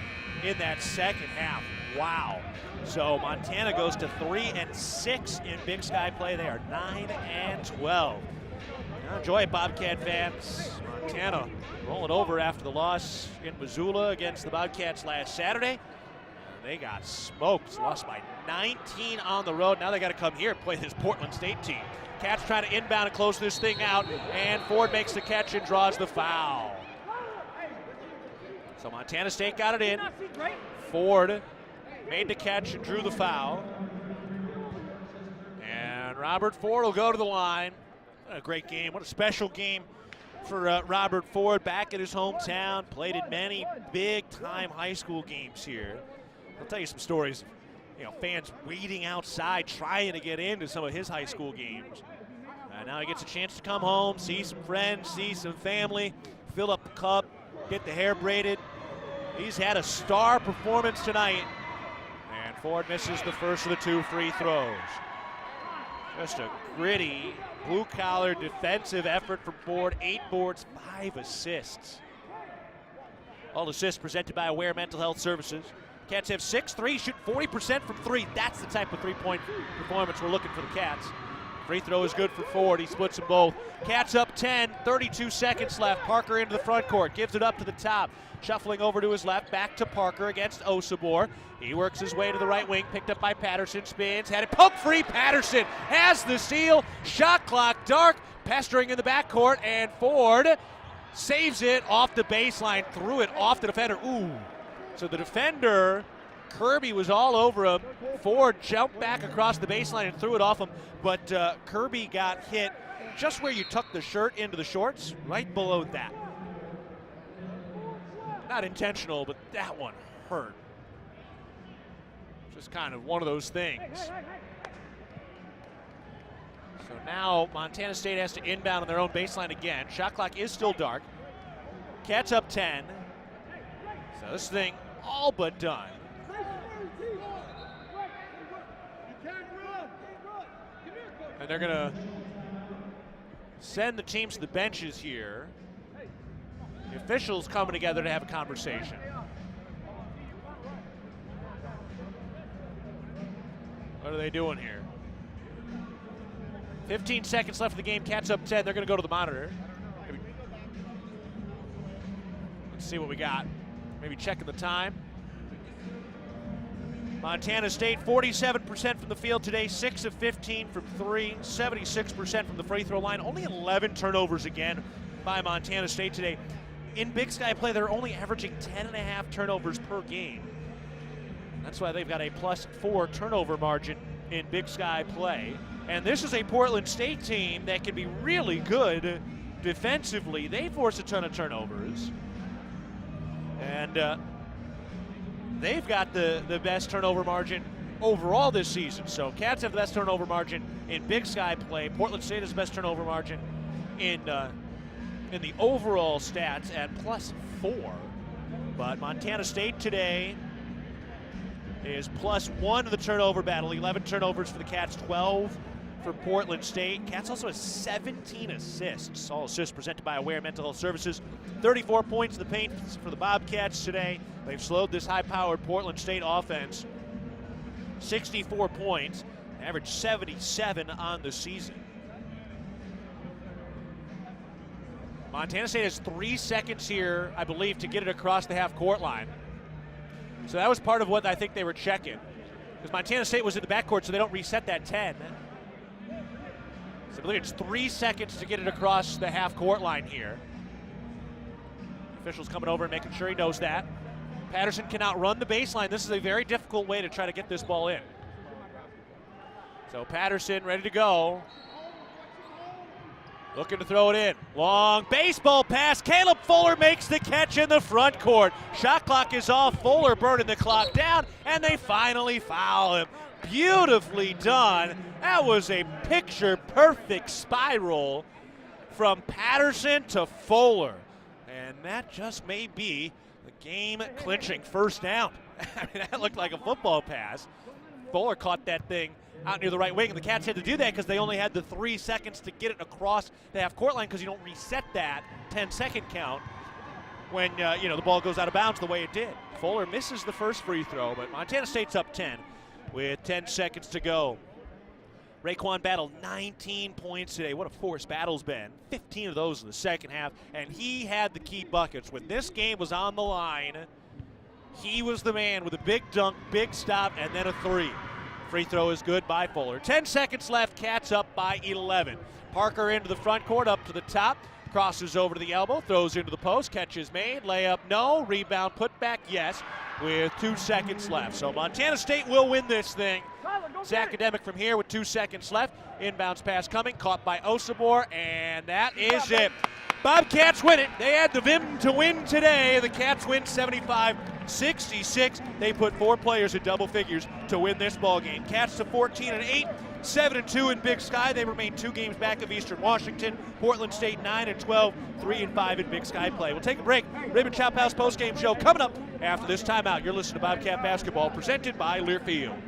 in that second half. Wow. So Montana goes to 3-6 in Big Sky play. They are 9-12. Now enjoy it, Bobcat fans. Montana rolling over after the loss in Missoula against the Bobcats last Saturday. They got smoked, lost by 19 on the road. Now they got to come here and play this Portland State team. Cats trying to inbound and close this thing out, and Ford makes the catch and draws the foul. So Montana State got it in. Ford made the catch and drew the foul. And Robert Ford will go to the line. What a great game. What a special game for Robert Ford back in his hometown. Played in many big-time high school games here. I'll tell you some stories. Fans waiting outside trying to get into some of his high school games. Now he gets a chance to come home, see some friends, see some family, fill up the cup, get the hair braided. He's had a star performance tonight. And Ford misses the first of the 2 free throws. Just a gritty, blue-collar defensive effort from Ford. 8 boards, 5 assists. All assists presented by Aware Mental Health Services. Cats have 6 threes, shoot 40% from 3. That's the type of three-point performance we're looking for the Cats. Free throw is good for Ford. He splits them both. Cats up 10, 32 seconds left. Parker into the front court, gives it up to the top. Shuffling over to his left, back to Parker against Osobor. He works his way to the right wing, picked up by Patterson, spins, had it poke free. Patterson has the steal. Shot clock dark, pestering in the backcourt, and Ford saves it off the baseline, threw it off the defender. Ooh. So the defender, Kirby, was all over him. Ford jumped back across the baseline and threw it off him, but Kirby got hit just where you tuck the shirt into the shorts, right below that. Not intentional, but that one hurt. Just kind of one of those things. So now Montana State has to inbound on their own baseline again. Shot clock is still dark. Cats up 10. So this thing all but done. And they're going to send the teams to the benches here. The officials coming together to have a conversation. What are they doing here? 15 seconds left of the game. Cats up 10. They're going to go to the monitor. Let's see what we got. Maybe checking the time. Montana State, 47% from the field today, 6 of 15 from 3, 76% from the free throw line. Only 11 turnovers again by Montana State today. In Big Sky play, they're only averaging 10.5 turnovers per game. That's why they've got a +4 turnover margin in Big Sky play. And this is a Portland State team that can be really good defensively. They force a ton of turnovers. And they've got the best turnover margin overall this season. So Cats have the best turnover margin in Big Sky play. Portland State has the best turnover margin in the overall stats at +4. But Montana State today is +1 to the turnover battle. 11 turnovers for the Cats, 12 for Portland State. Cats also has 17 assists. All assists presented by Aware Mental Health Services. 34 points in the paint for the Bobcats today. They've slowed this high-powered Portland State offense. 64 points, average 77 on the season. Montana State has 3 seconds here, I believe, to get it across the half-court line. So that was part of what I think they were checking. Because Montana State was in the backcourt, so they don't reset that 10. So I believe it's 3 seconds to get it across the half-court line here. Officials coming over and making sure he knows that. Patterson cannot run the baseline. This is a very difficult way to try to get this ball in. So Patterson ready to go. Looking to throw it in. Long baseball pass. Caleb Fuller makes the catch in the front court. Shot clock is off. Fuller burning the clock down, and they finally foul him. Beautifully done. That was a picture-perfect spiral from Patterson to Fuller. And that just may be the game-clinching first down. I mean, that looked like a football pass. Fuller caught that thing out near the right wing, and the Cats had to do that because they only had the 3 seconds to get it across the half-court line, because you don't reset that 10-second count when the ball goes out of bounds the way it did. Fuller misses the first free throw, but Montana State's up 10 with 10 seconds to go. Raekwon Battle, 19 points today. What a force Battle's been. 15 of those in the second half, and he had the key buckets. When this game was on the line, he was the man with a big dunk, big stop, and then a 3. Free throw is good by Fuller. 10 seconds left, Cats up by 11. Parker into the front court, up to the top, crosses over to the elbow, throws into the post, catch is made, layup no, rebound put back yes, with 2 seconds left. So Montana State will win this thing. It's Academic from here with 2 seconds left. Inbounds pass coming, caught by Osabor, and that is it. Bobcats win it. They had the vim to win today. The Cats win 75-66. They put 4 players in double figures to win this ball game. Cats to 14-8, 7-2 in Big Sky. They remain 2 games back of Eastern Washington. Portland State 9-12, 3-5 in Big Sky play. We'll take a break. Raymond Chop House postgame show coming up after this timeout. You're listening to Bobcat Basketball, presented by Learfield.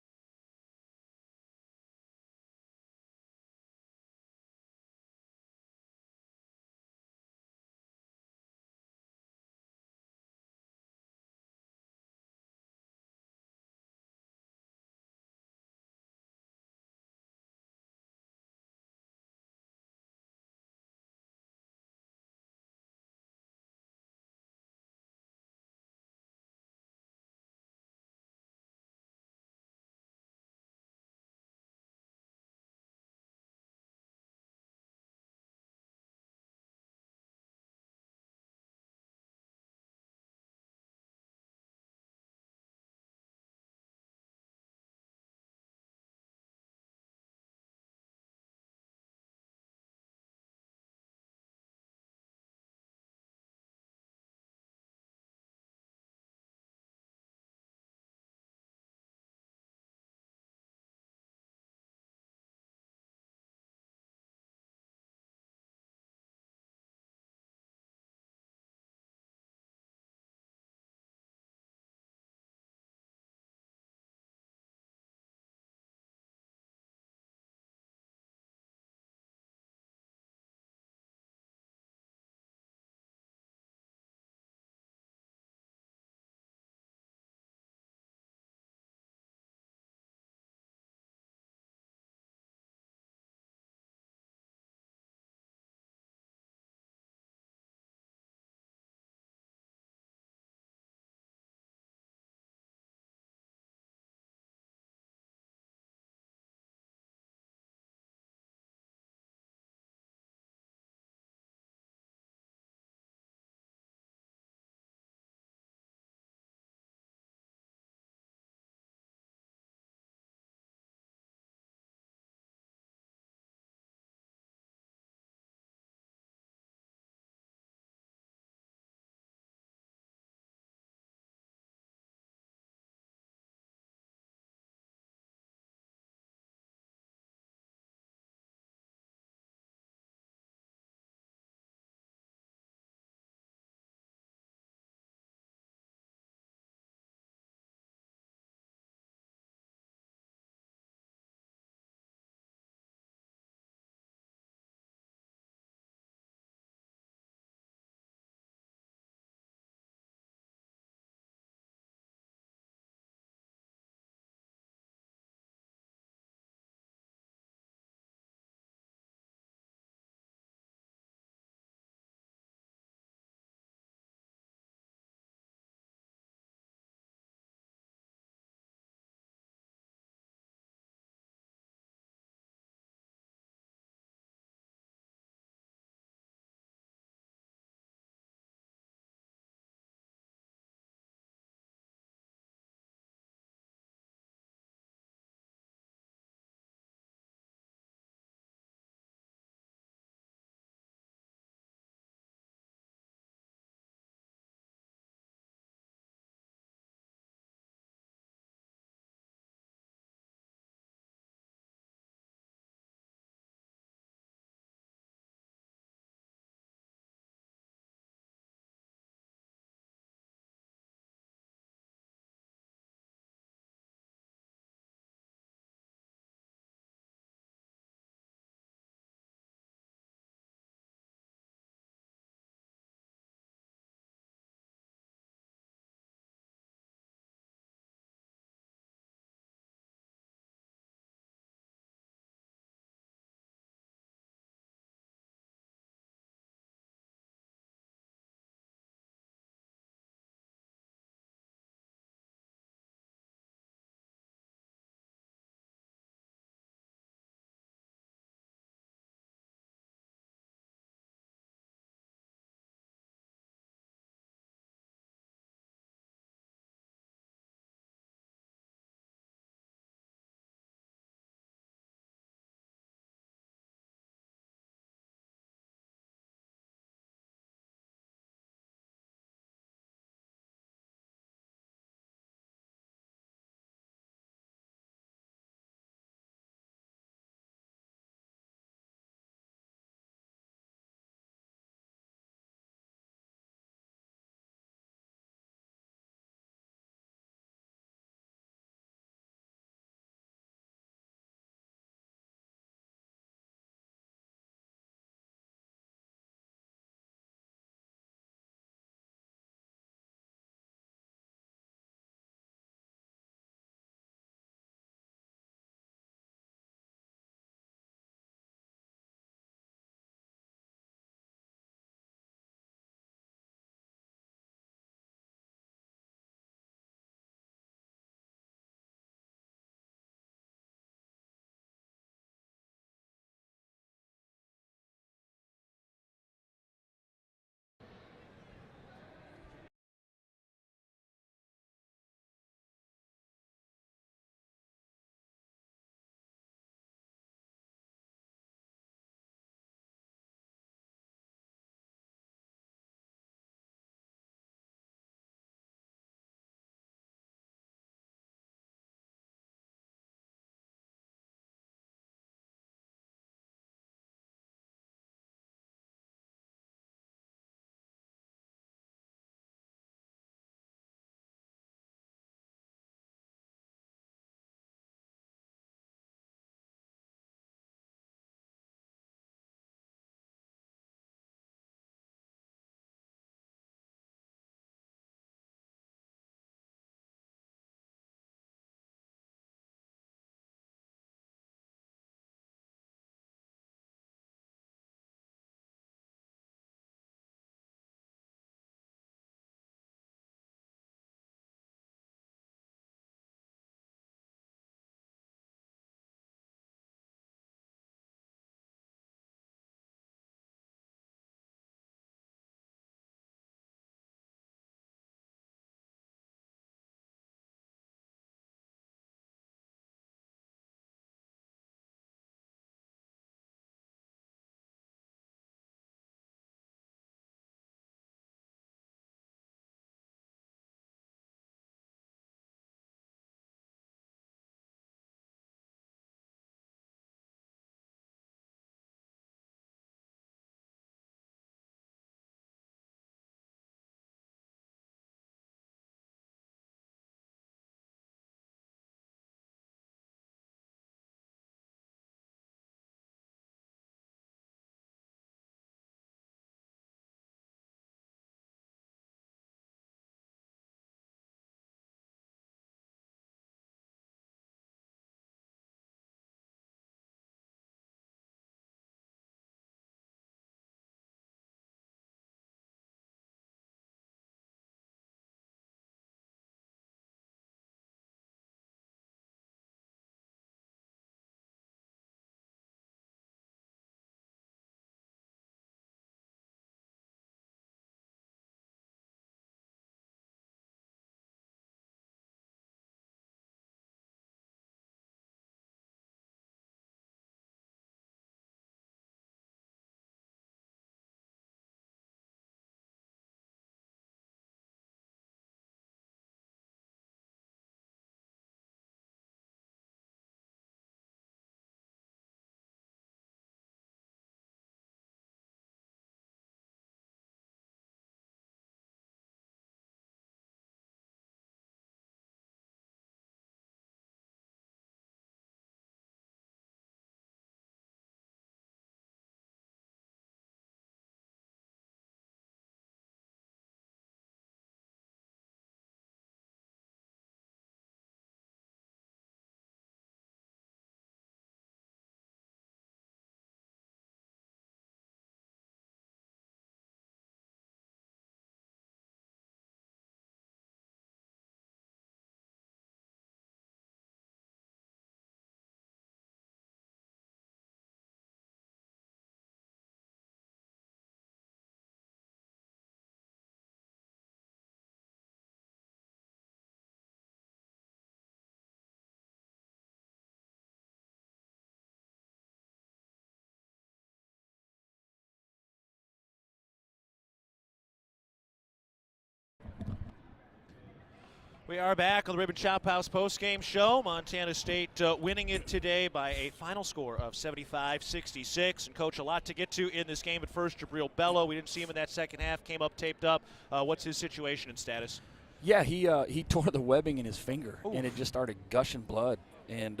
We are back on the Ribbon Chop House postgame show. Montana State winning it today by a final score of 75-66. And, Coach, a lot to get to in this game. At first, Jabril Bello, we didn't see him in that second half, came up taped up. What's his situation and status? Yeah, he tore the webbing in his finger, Ooh. and it just started gushing blood. And,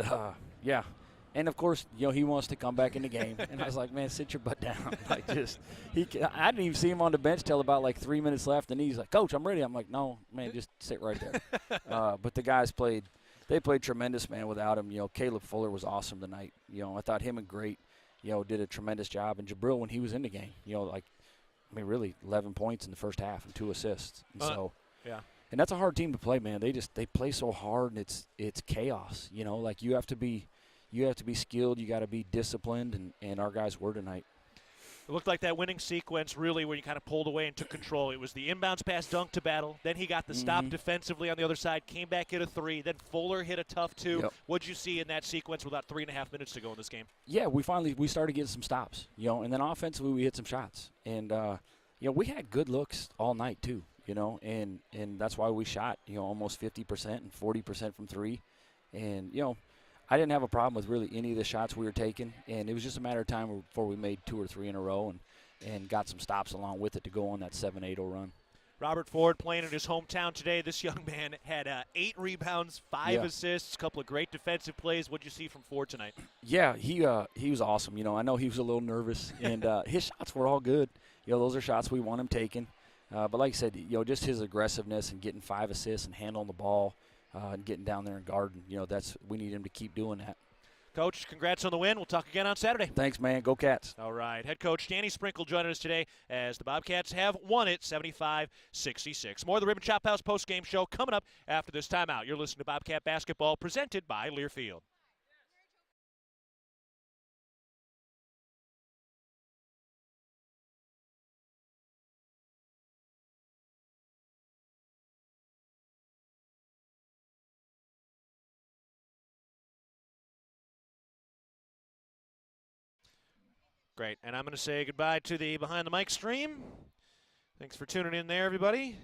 yeah. And, of course, he wants to come back in the game. And I was like, man, sit your butt down. I didn't even see him on the bench till about, 3 minutes left. And he's like, Coach, I'm ready. I'm like, no, man, just sit right there. But the guys played tremendous, man, without him. Caleb Fuller was awesome tonight. I thought him and Great, did a tremendous job. And Jabril, when he was in the game, really 11 points in the first half and 2 assists. And yeah. And that's a hard team to play, man. They play so hard, and it's chaos. You have to be skilled. You got to be disciplined, and our guys were tonight. It looked like that winning sequence really where you kind of pulled away and took control. It was the inbounds pass dunk to Battle. Then he got the stop defensively on the other side, came back, hit a 3. Then Fuller hit a tough 2. Yep. What'd you see in that sequence with about 3.5 minutes to go in this game? Yeah, we started getting some stops, and then offensively we hit some shots. And, we had good looks all night too, and that's why we shot, almost 50% and 40% from 3. And, I didn't have a problem with really any of the shots we were taking, and it was just a matter of time before we made 2 or 3 in a row and got some stops along with it to go on that 7-8-0 run. Robert Ford playing in his hometown today. This young man had 8 rebounds, 5 assists, a couple of great defensive plays. What did you see from Ford tonight? Yeah, he was awesome. I know he was a little nervous, and his shots were all good. Those are shots we want him taking. But like I said, just his aggressiveness and getting 5 assists and handling the ball and getting down there and guarding, we need him to keep doing that. Coach, congrats on the win. We'll talk again on Saturday. Thanks, man. Go Cats. All right. Head coach Danny Sprinkle joining us today as the Bobcats have won it 75-66. More of the Ribbon Chop House postgame show coming up after this timeout. You're listening to Bobcat Basketball presented by Learfield. Great. And I'm going to say goodbye to the Behind the Mic stream. Thanks for tuning in there, everybody.